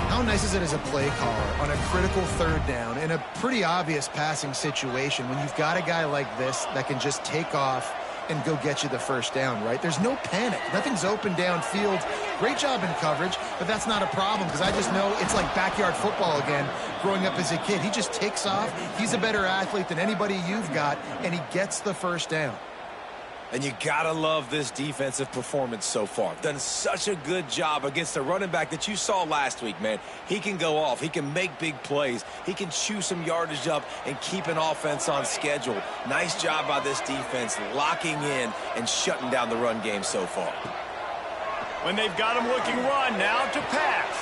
How nice is it as a play caller on a critical 3rd down in a pretty obvious passing situation when you've got a guy like this that can just take off and go get you the 1st down, right? There's no panic. Nothing's open downfield. Great job in coverage, but that's not a problem because I just know it's like backyard football again growing up as a kid. He just takes off. He's a better athlete than anybody you've got, and he gets the 1st down. And you got to love this defensive performance so far. Done such a good job against the running back that you saw last week, man. He can go off. He can make big plays. He can chew some yardage up and keep an offense on schedule. Nice job by this defense locking in and shutting down the run game so far. When they've got him looking run, now to pass.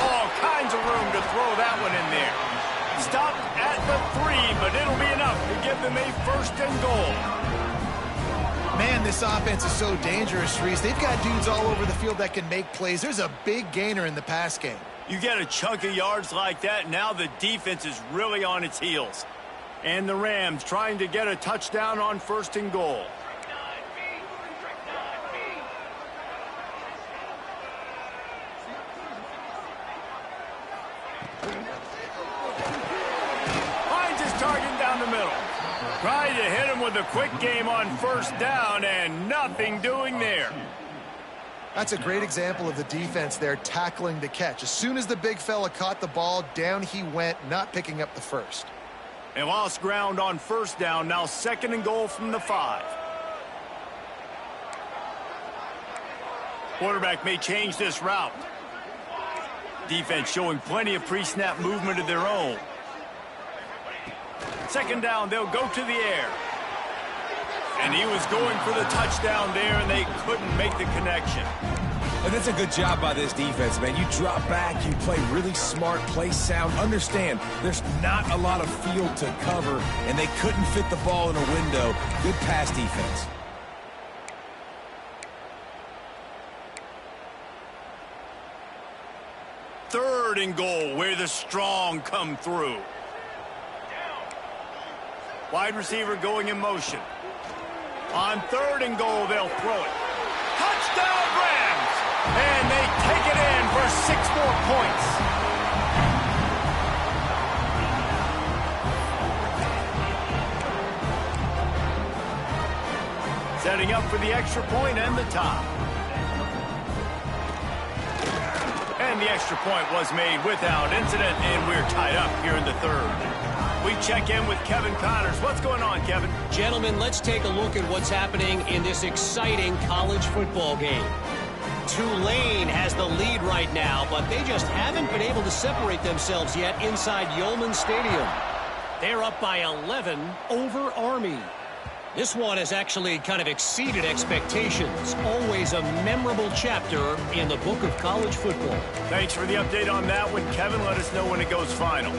All kinds of room to throw that one in there. Stopped at the 3, but it'll be enough to give them a 1st and goal. Man, this offense is so dangerous, Reese. They've got dudes all over the field that can make plays. There's a big gainer in the pass game. You get a chunk of yards like that, now the defense is really on its heels. And the Rams trying to get a touchdown on 1st and goal. Finds his target down the middle. Tried to hit him with a quick game on 1st down, and nothing doing there. That's a great example of the defense there tackling the catch. As soon as the big fella caught the ball, down he went, not picking up the 1st. They lost ground on 1st down, now 2nd and goal from the 5. Quarterback may change this route. Defense showing plenty of pre-snap movement of their own. 2nd down, they'll go to the air. And he was going for the touchdown there, and they couldn't make the connection. And that's a good job by this defense, man. You drop back, you play really smart, play sound. Understand, there's not a lot of field to cover, and they couldn't fit the ball in a window. Good pass defense. Third and goal, where the strong come through. Wide receiver going in motion. On 3rd and goal, they'll throw it. Touchdown, Rams! And they take it in for 6 more points. Setting up for the extra point and the top. And the extra point was made without incident, and we're tied up here in the 3rd. We check in with Kevin Connors. What's going on, Kevin? Gentlemen, let's take a look at what's happening in this exciting college football game. Tulane has the lead right now, but they just haven't been able to separate themselves yet inside Yulman Stadium. They're up by 11 over Army. This one has actually kind of exceeded expectations. Always a memorable chapter in the book of college football. Thanks for the update on that one, Kevin. Let us know when it goes final.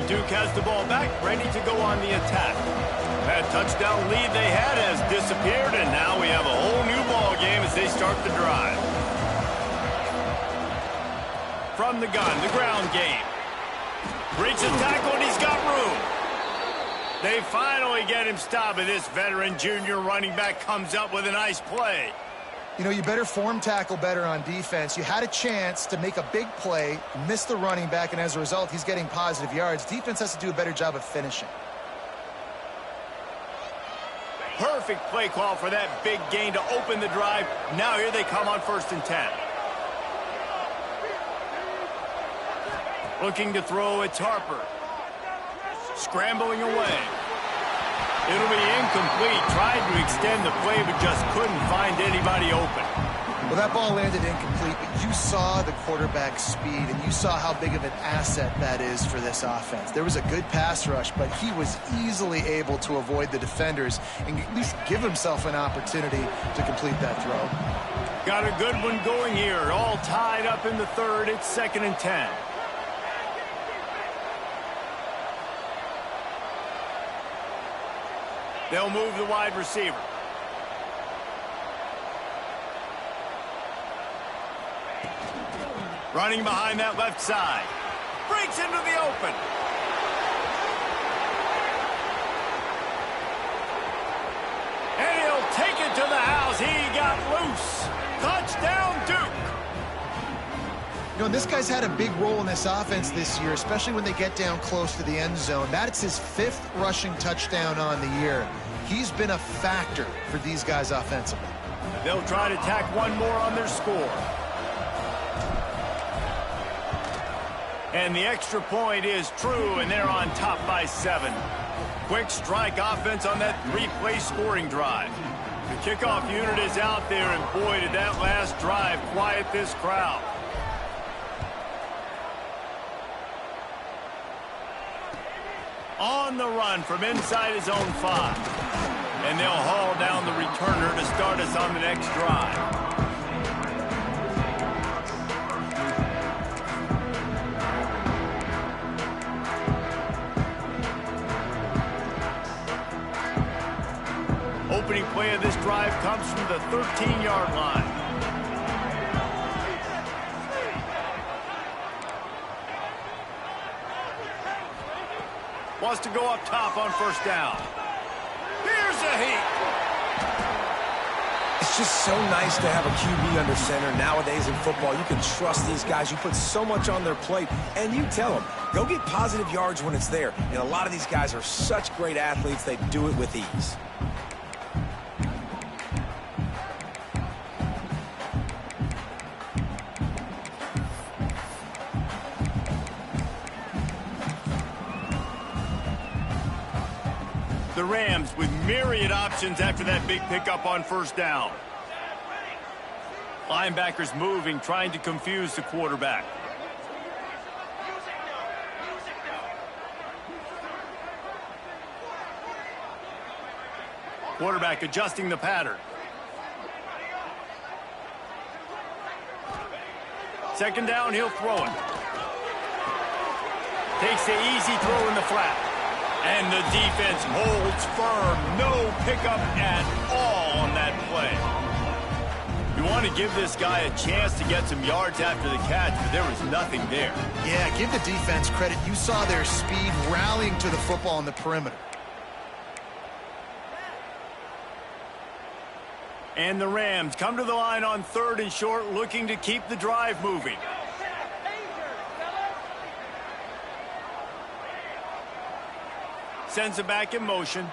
And Duke has the ball back, ready to go on the attack. That touchdown lead they had has disappeared, and now we have a whole new ball game as they start the drive. From the gun, the ground game. Breaks the tackle, and he's got room. They finally get him stopped, and this veteran junior running back comes up with a nice play. You know, you better form tackle better on defense. You had a chance to make a big play, miss the running back, and as a result, he's getting positive yards. Defense has to do a better job of finishing. Perfect play call for that big gain to open the drive. Now here they come on 1st and 10. Looking to throw, it's Harper. Scrambling away. It'll be incomplete. Tried to extend the play, but just couldn't find anybody open. Well, that ball landed incomplete, but you saw the quarterback's speed, and you saw how big of an asset that is for this offense. There was a good pass rush, but he was easily able to avoid the defenders and at least give himself an opportunity to complete that throw. Got a good one going here. All tied up in the 3rd. It's 2nd and 10. They'll move the wide receiver. Running behind that left side. Breaks into the open. And he'll take it to the house. He got loose. Touchdown, Duke. You know, this guy's had a big role in this offense this year, especially when they get down close to the end zone. That's his 5th rushing touchdown on the year. He's been a factor for these guys offensively. They'll try to tack one more on their score. And the extra point is true, and they're on top by 7. Quick strike offense on that 3-play scoring drive. The kickoff unit is out there, and boy, did that last drive quiet this crowd. On the run from inside his own 5. And they'll haul down the returner to start us on the next drive. Opening play of this drive comes from the 13-yard line. Wants to go up top on 1st down. Here's a heat. It's just so nice to have a QB under center. Nowadays in football, you can trust these guys. You put so much on their plate, and you tell them, go get positive yards when it's there. And a lot of these guys are such great athletes, they do it with ease. The Rams with myriad options after that big pickup on 1st down. Linebackers moving, trying to confuse the quarterback. Quarterback adjusting the pattern. 2nd down, he'll throw it. Takes the easy throw in the flat. And the defense holds firm. No pickup at all on that play. You want to give this guy a chance to get some yards after the catch, but there was nothing there. Yeah, give the defense credit. You saw their speed rallying to the football on the perimeter. And the Rams come to the line on 3rd and short, looking to keep the drive moving. Sends it back in motion.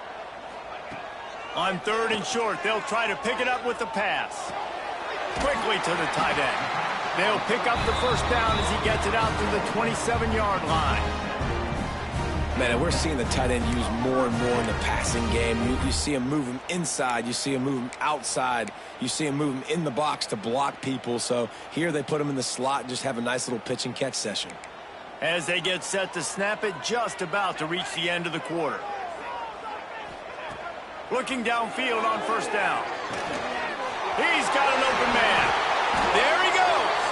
On 3rd and short, they'll try to pick it up with the pass. Quickly to the tight end. They'll pick up the 1st down as he gets it out to the 27-yard line. Man, and we're seeing the tight end used more and more in the passing game. You see him move him inside. You see him move him outside. You see him move him in the box to block people. So here they put him in the slot and just have a nice little pitch and catch session. As they get set to snap it, just about to reach the end of the quarter. Looking downfield on 1st down. He's got an open man. There he goes.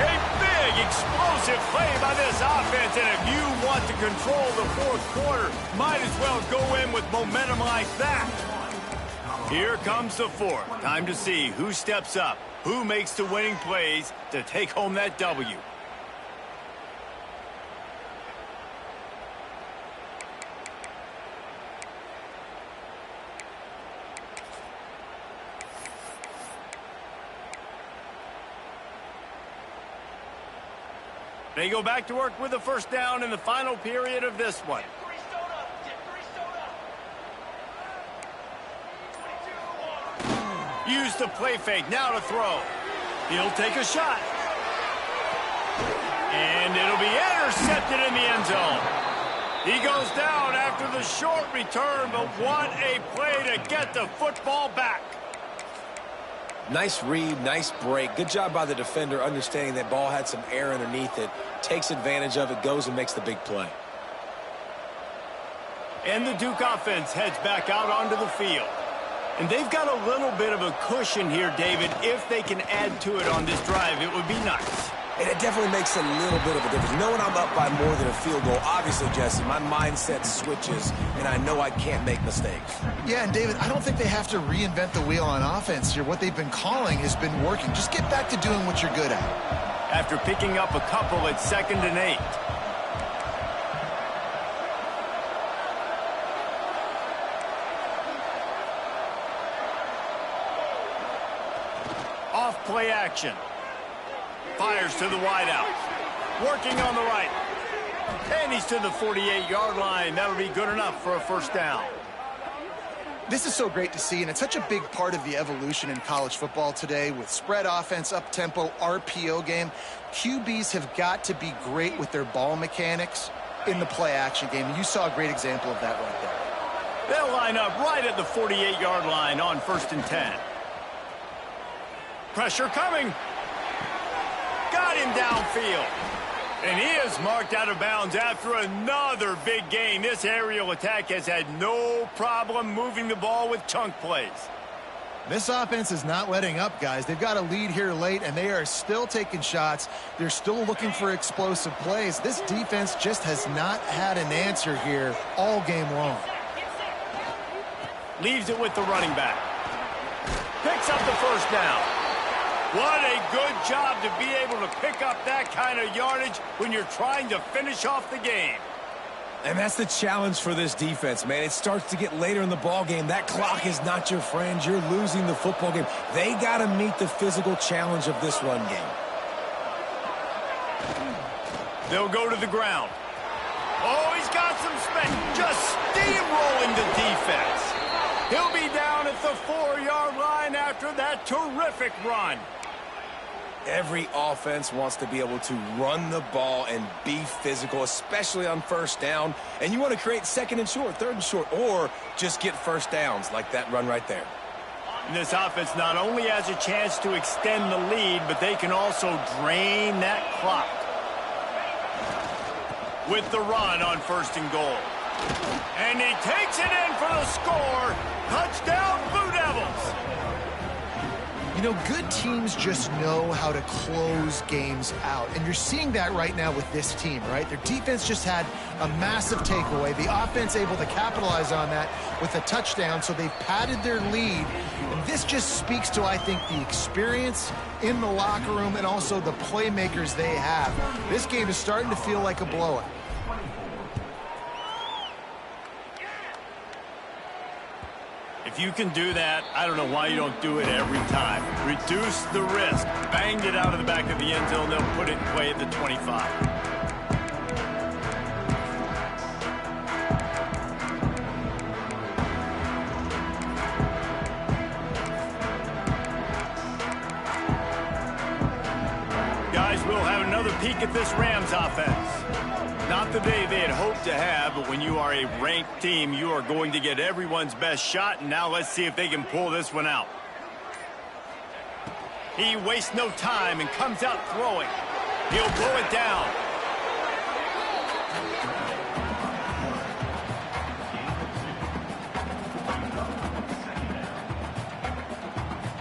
A big, explosive Aggressive play by this offense, and if you want to control the fourth quarter, might as well go in with momentum like that. Here comes the fourth. Time to see who steps up, who makes the winning plays to take home that W. They go back to work with a first down in the final period of this one. Use the play fake, now to throw. He'll take a shot. And it'll be intercepted in the end zone. He goes down after the short return, but what a play to get the football back. Nice read, nice break. Good job by the defender understanding that ball had some air underneath it. Takes advantage of it, goes and makes the big play. And the Duke offense heads back out onto the field. And they've got a little bit of a cushion here, David. If they can add to it on this drive, it would be nice. And it definitely makes a little bit of a difference. Knowing I'm up by more than a field goal, obviously, Jesse, my mindset switches, and I know I can't make mistakes. Yeah, and David, I don't think they have to reinvent the wheel on offense here. What they've been calling has been working. Just get back to doing what you're good at. After picking up a couple at 2nd and 8. Off play action. Fires to the wideout. Working on the right. And he's to the 48-yard line. That'll be good enough for a first down. This is so great to see, and it's such a big part of the evolution in college football today with spread offense, up-tempo, RPO game. QBs have got to be great with their ball mechanics in the play-action game, and you saw a great example of that right there. They'll line up right at the 48-yard line on 1st and 10. Pressure coming. Got him downfield. And he is marked out of bounds after another big gain. This aerial attack has had no problem moving the ball with chunk plays. This offense is not letting up, guys. They've got a lead here late, and they are still taking shots. They're still looking for explosive plays. This defense just has not had an answer here all game long. Leaves it with the running back. Picks up the first down. What a good job to be able to pick up that kind of yardage when you're trying to finish off the game. And that's the challenge for this defense, man. It starts to get later in the ball game. That clock is not your friend. You're losing the football game. They got to meet the physical challenge of this run game. They'll go to the ground. Oh, he's got some space. Just steamrolling the defense. He'll be down at the 4-yard line after that terrific run. Every offense wants to be able to run the ball and be physical, especially on first down. And you want to create 2nd and short, 3rd and short, or just get first downs like that run right there. And this offense not only has a chance to extend the lead, but they can also drain that clock. With the run on 1st and goal. And he takes it in for the score. Touchdown, Blue Devils. You know, good teams just know how to close games out. And you're seeing that right now with this team, right? Their defense just had a massive takeaway. The offense able to capitalize on that with a touchdown, so they've padded their lead. And this just speaks to, I think, the experience in the locker room and also the playmakers they have. This game is starting to feel like a blowout. If you can do that, I don't know why you don't do it every time. Reduce the risk. Banged it out of the back of the end zone. They'll put it in play at the 25. Guys, we'll have another peek at this Rams offense. Not the day they had hoped to have, but when you are a ranked team, you are going to get everyone's best shot, and now let's see if they can pull this one out. He wastes no time and comes out throwing. He'll blow it down.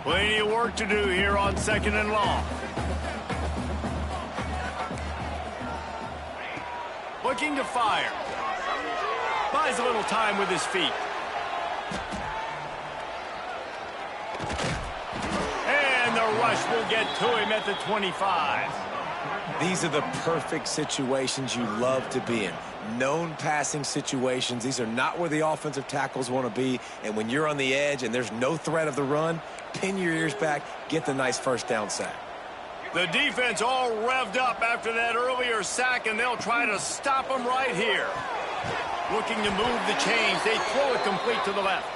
Plenty of work to do here on 2nd and long. Looking to fire. Buys a little time with his feet. And the rush will get to him at the 25. These are the perfect situations you love to be in. Known passing situations. These are not where the offensive tackles want to be. And when you're on the edge and there's no threat of the run, pin your ears back, get the nice first down sack. The defense all revved up after that earlier sack, and they'll try to stop him right here. Looking to move the chains. They throw it complete to the left.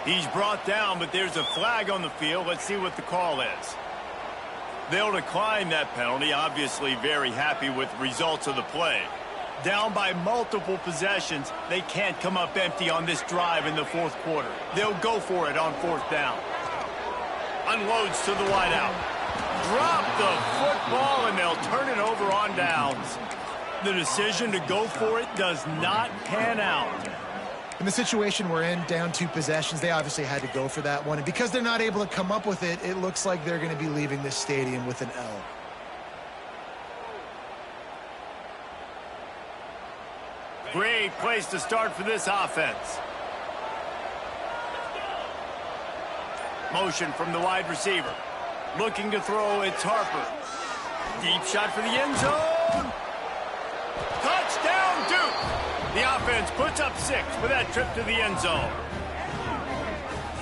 He's brought down, but there's a flag on the field. Let's see what the call is. They'll decline that penalty. Obviously very happy with the results of the play. Down by multiple possessions, they can't come up empty on this drive in the fourth quarter. They'll go for it on fourth down. Unloads to the wideout. Drop the football, and they'll turn it over on downs. The decision to go for it does not pan out. In the situation we're in, down 2 possessions, they obviously had to go for that one. And because they're not able to come up with it, it looks like they're going to be leaving this stadium with an L. Great place to start for this offense. Motion from the wide receiver. Looking to throw, it's Harper. Deep shot for the end zone. Touchdown, Duke! The offense puts up 6 with that trip to the end zone.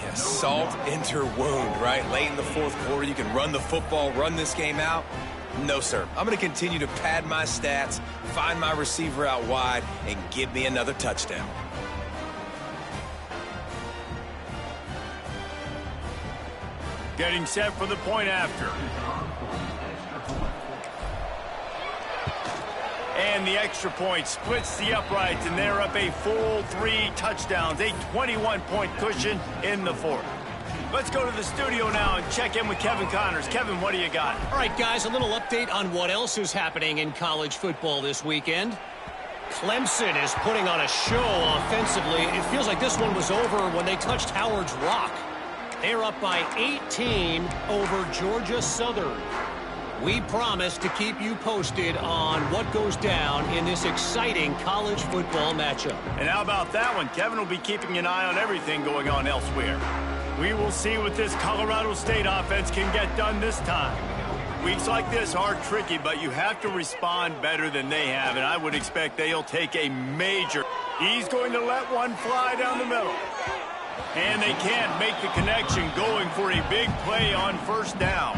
Yeah, salt into wound, right? Late in the fourth quarter, you can run the football, run this game out. No, sir. I'm going to continue to pad my stats, find my receiver out wide, and give me another touchdown. Getting set for the point after. And the extra point splits the uprights, and they're up a full 3 touchdowns, a 21-point cushion in the fourth. Let's go to the studio now and check in with Kevin Connors. Kevin, what do you got? All right, guys, a little update on what else is happening in college football this weekend. Clemson is putting on a show offensively. It feels like this one was over when they touched Howard's Rock. They're up by 18 over Georgia Southern. We promise to keep you posted on what goes down in this exciting college football matchup. And how about that one? Kevin will be keeping an eye on everything going on elsewhere. We will see what this Colorado State offense can get done this time. Weeks like this are tricky, but you have to respond better than they have, and I would expect they'll take a major. He's going to let one fly down the middle. And they can't make the connection, going for a big play on first down.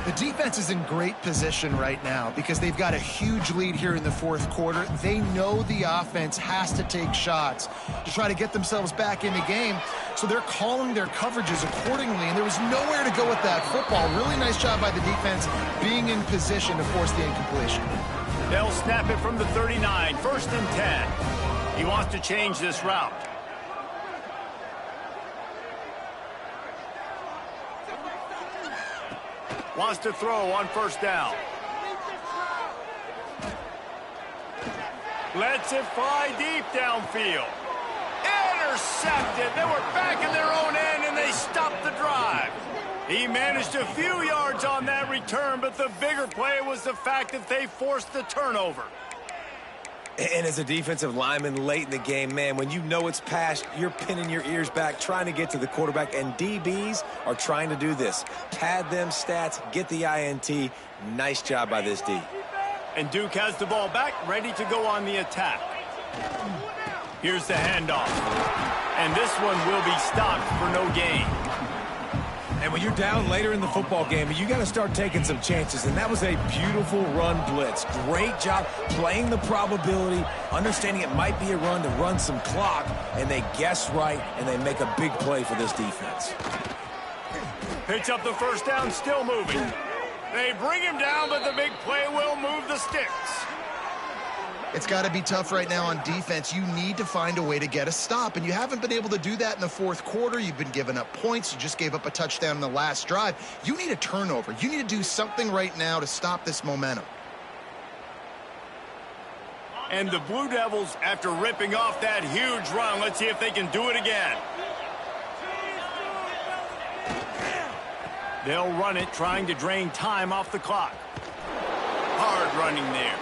The defense is in great position right now because they've got a huge lead here in the fourth quarter. They know the offense has to take shots to try to get themselves back in the game, so they're calling their coverages accordingly, and there was nowhere to go with that football. Really nice job by the defense being in position to force the incompletion. They'll snap it from the 39, 1st and 10. He wants to change this route. Wants to throw on first down. Lets it fly deep downfield. Intercepted. They were back in their own end, and they stopped the drive. He managed a few yards on that return, but the bigger play was the fact that they forced the turnover. And as a defensive lineman late in the game, man, when you know it's past, you're pinning your ears back, trying to get to the quarterback, and DBs are trying to do this. Pad them stats, get the INT. Nice job by this D. And Duke has the ball back, ready to go on the attack. Here's the handoff. And this one will be stopped for no gain. And when you're down later in the football game, you got to start taking some chances. And that was a beautiful run blitz. Great job playing the probability, understanding it might be a run to run some clock, and they guess right, and they make a big play for this defense. Picks up the first down, still moving. They bring him down, but the big play will move the sticks. It's got to be tough right now on defense. You need to find a way to get a stop, and you haven't been able to do that in the fourth quarter. You've been giving up points. You just gave up a touchdown in the last drive. You need a turnover. You need to do something right now to stop this momentum. And the Blue Devils, after ripping off that huge run, let's see if they can do it again. They'll run it, trying to drain time off the clock. Hard running there.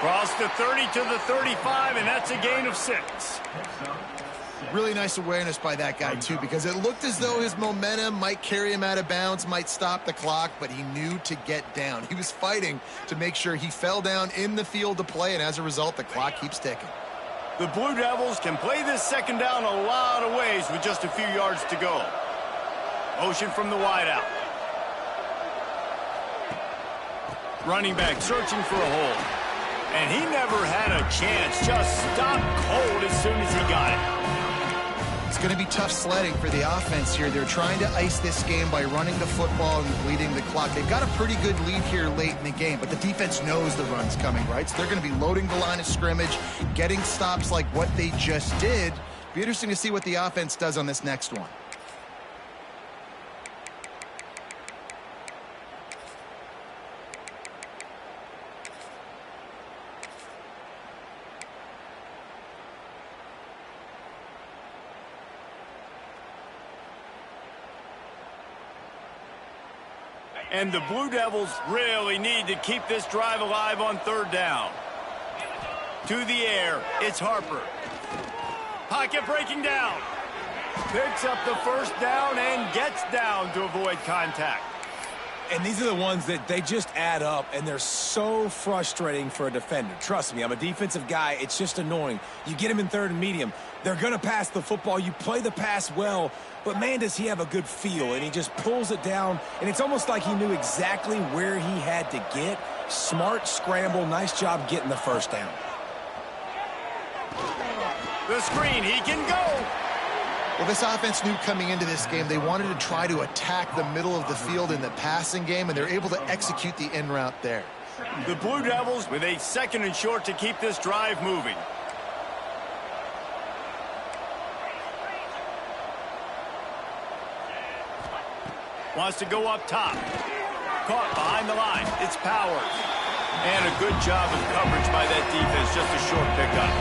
Cross the 30 to the 35, and that's a gain of 6. Really nice awareness by that guy, too, because it looked as though his momentum might carry him out of bounds, might stop the clock, but he knew to get down. He was fighting to make sure he fell down in the field to play, and as a result, the clock keeps ticking. The Blue Devils can play this second down a lot of ways with just a few yards to go. Motion from the wideout. Running back searching for a hole. And he never had a chance. Just stopped cold as soon as he got it. It's going to be tough sledding for the offense here. They're trying to ice this game by running the football and bleeding the clock. They've got a pretty good lead here late in the game, but the defense knows the run's coming, right? So they're going to be loading the line of scrimmage, getting stops like what they just did. Be interesting to see what the offense does on this next one. And the Blue Devils really need to keep this drive alive on third down. To the air, it's Harper. Pocket breaking down. Picks up the first down and gets down to avoid contact. And these are the ones that they just add up, and they're so frustrating for a defender. Trust me, I'm a defensive guy. It's just annoying. You get him in third and medium. They're going to pass the football. You play the pass well, but, man, does he have a good feel. And he just pulls it down, and it's almost like he knew exactly where he had to get. Smart scramble. Nice job getting the first down. The screen, he can go. Well, this offense knew coming into this game they wanted to try to attack the middle of the field in the passing game, and they're able to execute the in route there. The Blue Devils with a second and short to keep this drive moving. Wants to go up top. Caught behind the line. It's Powers. And a good job of coverage by that defense. Just a short pickup.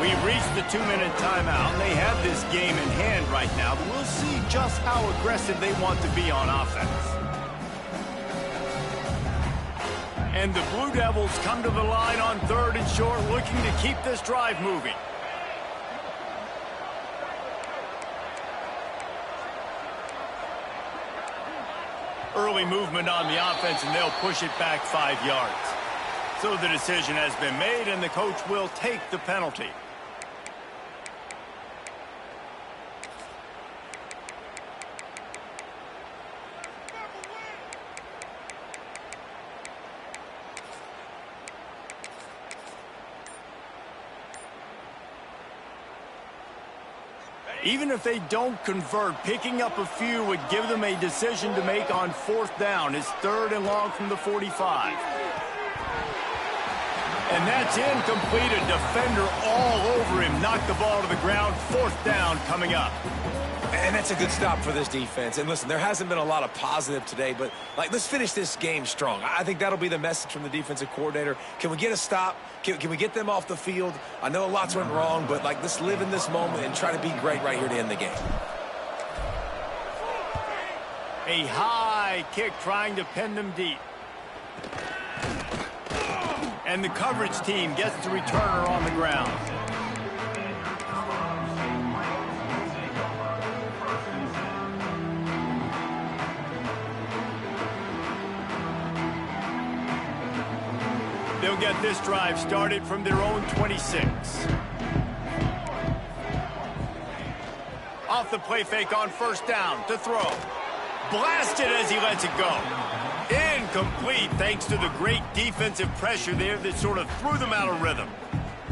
We've reached the 2-minute timeout, and they have this game in hand right now, but we'll see just how aggressive they want to be on offense. And the Blue Devils come to the line on third and short, looking to keep this drive moving. Early movement on the offense, and they'll push it back 5 yards. So the decision has been made, and the coach will take the penalty. Even if they don't convert, picking up a few would give them a decision to make on fourth down. It's third and long from the 45. And that's incomplete. A defender all over him. Knocked the ball to the ground. Fourth down coming up. And that's a good stop for this defense. And listen, there hasn't been a lot of positive today, but let's finish this game strong. I think that'll be the message from the defensive coordinator. Can we get a stop? Can we get them off the field? I know lots went wrong, but let's live in this moment and try to be great right here to end the game. A high kick trying to pin them deep. And the coverage team gets the returner on the ground. They'll get this drive started from their own 26. Off the play fake on first down to throw. Blasted as he lets it go. Incomplete thanks to the great defensive pressure there that sort of threw them out of rhythm.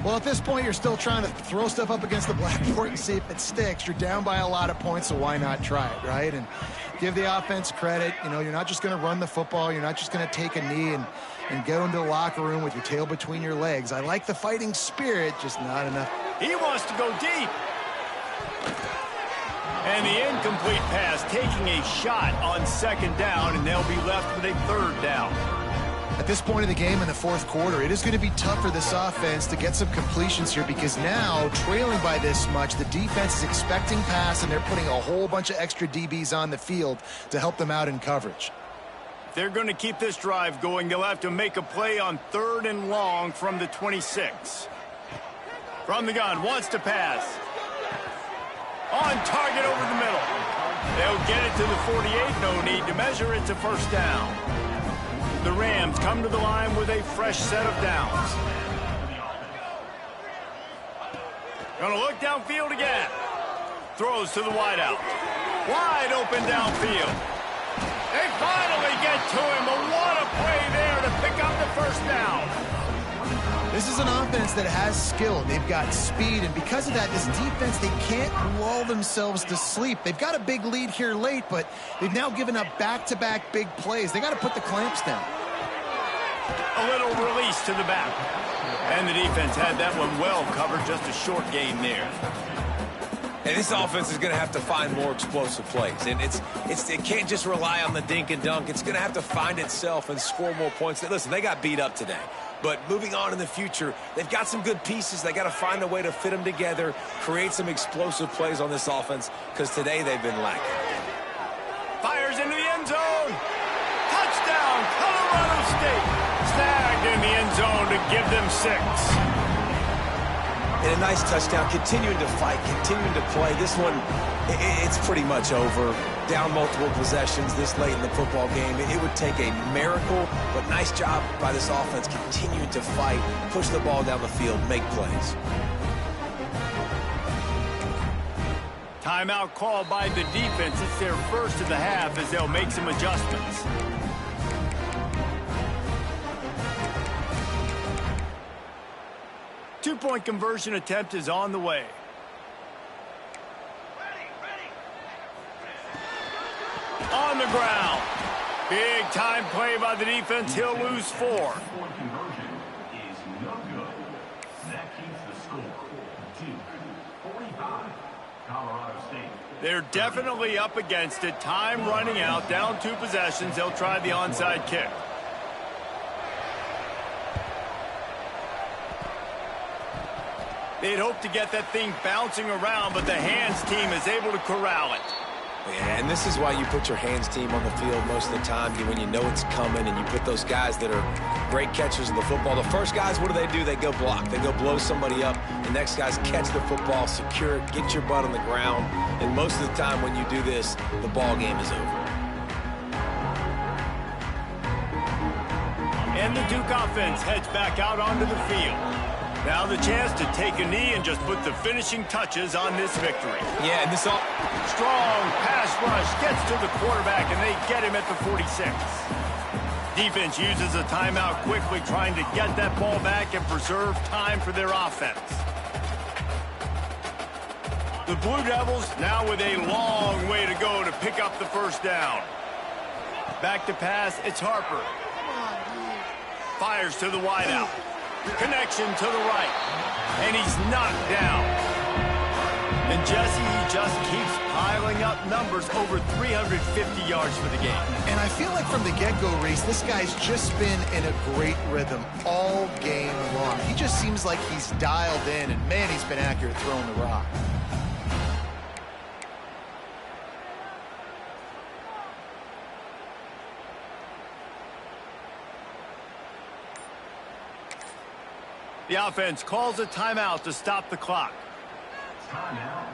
Well, at this point, you're still trying to throw stuff up against the blackboard and see if it sticks. You're down by a lot of points, so why not try it, right? And give the offense credit. You know, you're not just going to run the football. You're not just going to take a knee and go into the locker room with your tail between your legs. I like the fighting spirit, just not enough. He wants to go deep. And the incomplete pass taking a shot on second down, and they'll be left with a third down. At this point of the game in the fourth quarter, it is going to be tough for this offense to get some completions here because now, trailing by this much, the defense is expecting pass, and they're putting a whole bunch of extra DBs on the field to help them out in coverage. they're going to keep this drive going, they'll have to make a play on 3rd and long from the 26. From the gun, wants to pass. On target over the middle. They'll get it to the 48. No need to measure. It's a first down. The Rams come to the line with a fresh set of downs. Gonna look downfield again. Throws to the wideout. Wide open downfield. They finally get to him. But what a play there to pick up the first down. This is an offense that has skill. They've got speed, and because of that, this defense, they can't lull themselves to sleep. They've got a big lead here late, but they've now given up back-to-back big plays. They got to put the clamps down. A little release to the back. And the defense had that one well covered, just a short gain there. And this offense is going to have to find more explosive plays. And it can't just rely on the dink and dunk. It's going to have to find itself and score more points. Listen, they got beat up today. But moving on in the future, they've got some good pieces. They got to find a way to fit them together, create some explosive plays on this offense, because today they've been lacking. Fires into the end zone. Touchdown, Colorado State. Snagged in the end zone to give them 6. And a nice touchdown, continuing to fight, continuing to play. This one, it's pretty much over. Down multiple possessions this late in the football game. It would take a miracle, but nice job by this offense continuing to fight, push the ball down the field, make plays. Timeout called by the defense. It's their first of the half as they'll make some adjustments. Two-point conversion attempt is on the way. On the ground. Big time play by the defense. He'll lose 4. Conversion is no good. That keeps the score 45. Colorado State. They're definitely up against it. Time running out. Down 2 possessions. They'll try the onside kick. They'd hope to get that thing bouncing around, but the hands team is able to corral it. Yeah, and this is why you put your hands team on the field most of the time, when you know it's coming, and you put those guys that are great catchers of the football. The first guys, what do? They go block. They go blow somebody up. The next guys catch the football, secure it, get your butt on the ground. And most of the time when you do this, the ball game is over. And the Duke offense heads back out onto the field. Now the chance to take a knee and just put the finishing touches on this victory. Yeah, and this all... Strong pass rush gets to the quarterback, and they get him at the 46. Defense uses a timeout quickly, trying to get that ball back and preserve time for their offense. The Blue Devils now with a long way to go to pick up the first down. Back to pass, it's Harper. Fires to the wideout. Connection to the right. And he's knocked down. And Jesse, he just keeps piling up numbers, over 350 yards for the game. And I feel like from the get-go, Reese, this guy's just been in a great rhythm all game long. He just seems like he's dialed in, and man, he's been accurate throwing the rock. The offense calls a timeout to stop the clock. Timeout.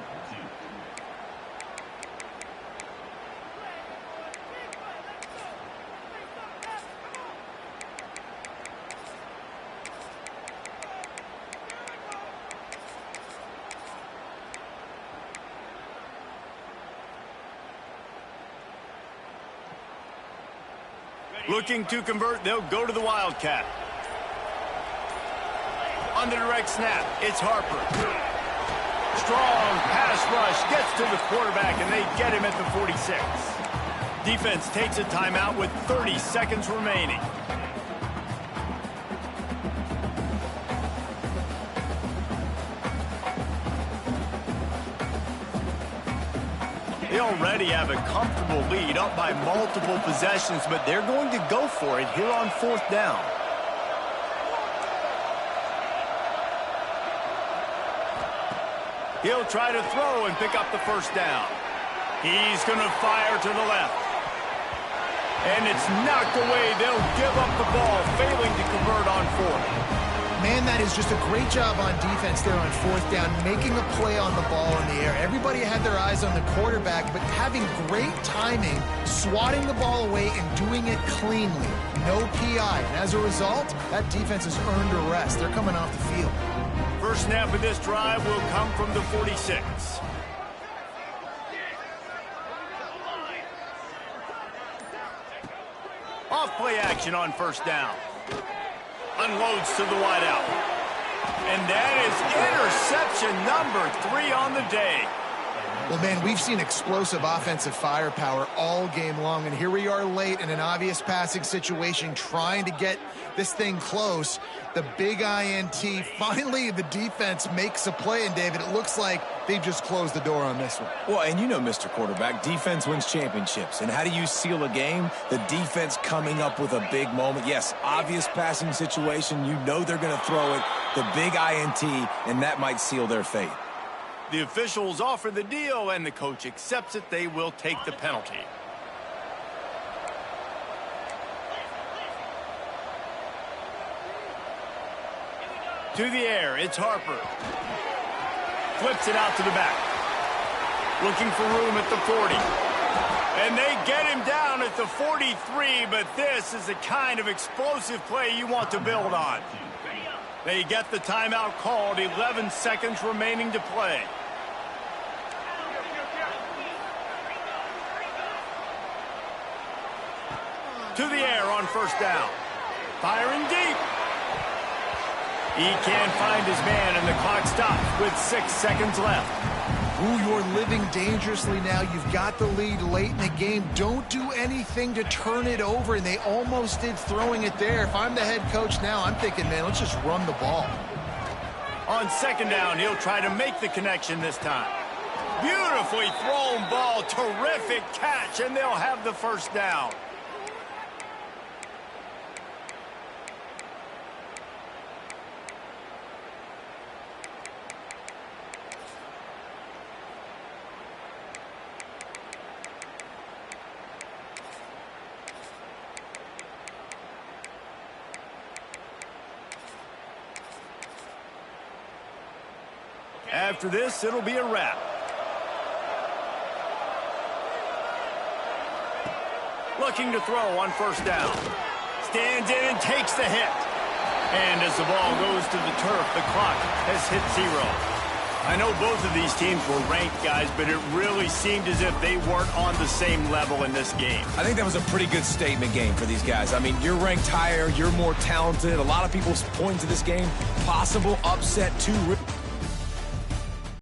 Looking to convert, they'll go to the Wildcat. On the direct snap, it's Harper. Strong pass rush gets to the quarterback, and they get him at the 46. Defense takes a timeout with 30 seconds remaining. They already have a comfortable lead, up by multiple possessions, but they're going to go for it here on 4th down. He'll try to throw and pick up the first down. He's going to fire to the left. And it's knocked away. They'll give up the ball, failing to convert on fourth. Man, that is just a great job on defense there on fourth down, making a play on the ball in the air. Everybody had their eyes on the quarterback, but having great timing, swatting the ball away and doing it cleanly. No PI. And as a result, that defense has earned a rest. They're coming off the field. First snap of this drive will come from the 46. Off play action on first down. Unloads to the wideout. And that is interception number 3 on the day. Well, man, we've seen explosive offensive firepower all game long, and here we are late in an obvious passing situation trying to get this thing close. The big INT. Finally, the defense makes a play, and David, it looks like they've just closed the door on this one. Well, and you know, Mr. Quarterback, defense wins championships. And how do you seal a game? The defense coming up with a big moment. Yes, obvious passing situation. You know they're going to throw it. The big INT, and that might seal their fate. The officials offer the deal, and the coach accepts it. They will take the penalty. To the air, it's Harper. Flips it out to the back. Looking for room at the 40. And they get him down at the 43, but this is the kind of explosive play you want to build on. They get the timeout called, 11 seconds remaining to play. To the air on first down. Firing deep. He can't find his man, and the clock stops with 6 seconds left. Ooh, you're living dangerously now. You've got the lead late in the game. Don't do anything to turn it over, and they almost did throwing it there. If I'm the head coach now, I'm thinking, man, let's just run the ball. On second down, he'll try to make the connection this time. Beautifully thrown ball, terrific catch, and they'll have the first down. After this, it'll be a wrap. Looking to throw on first down. Stands in and takes the hit. And as the ball goes to the turf, the clock has hit 0. I know both of these teams were ranked, guys, but it really seemed as if they weren't on the same level in this game. I think that was a pretty good statement game for these guys. I mean, you're ranked higher, you're more talented. A lot of people point to this game, possible upset, 2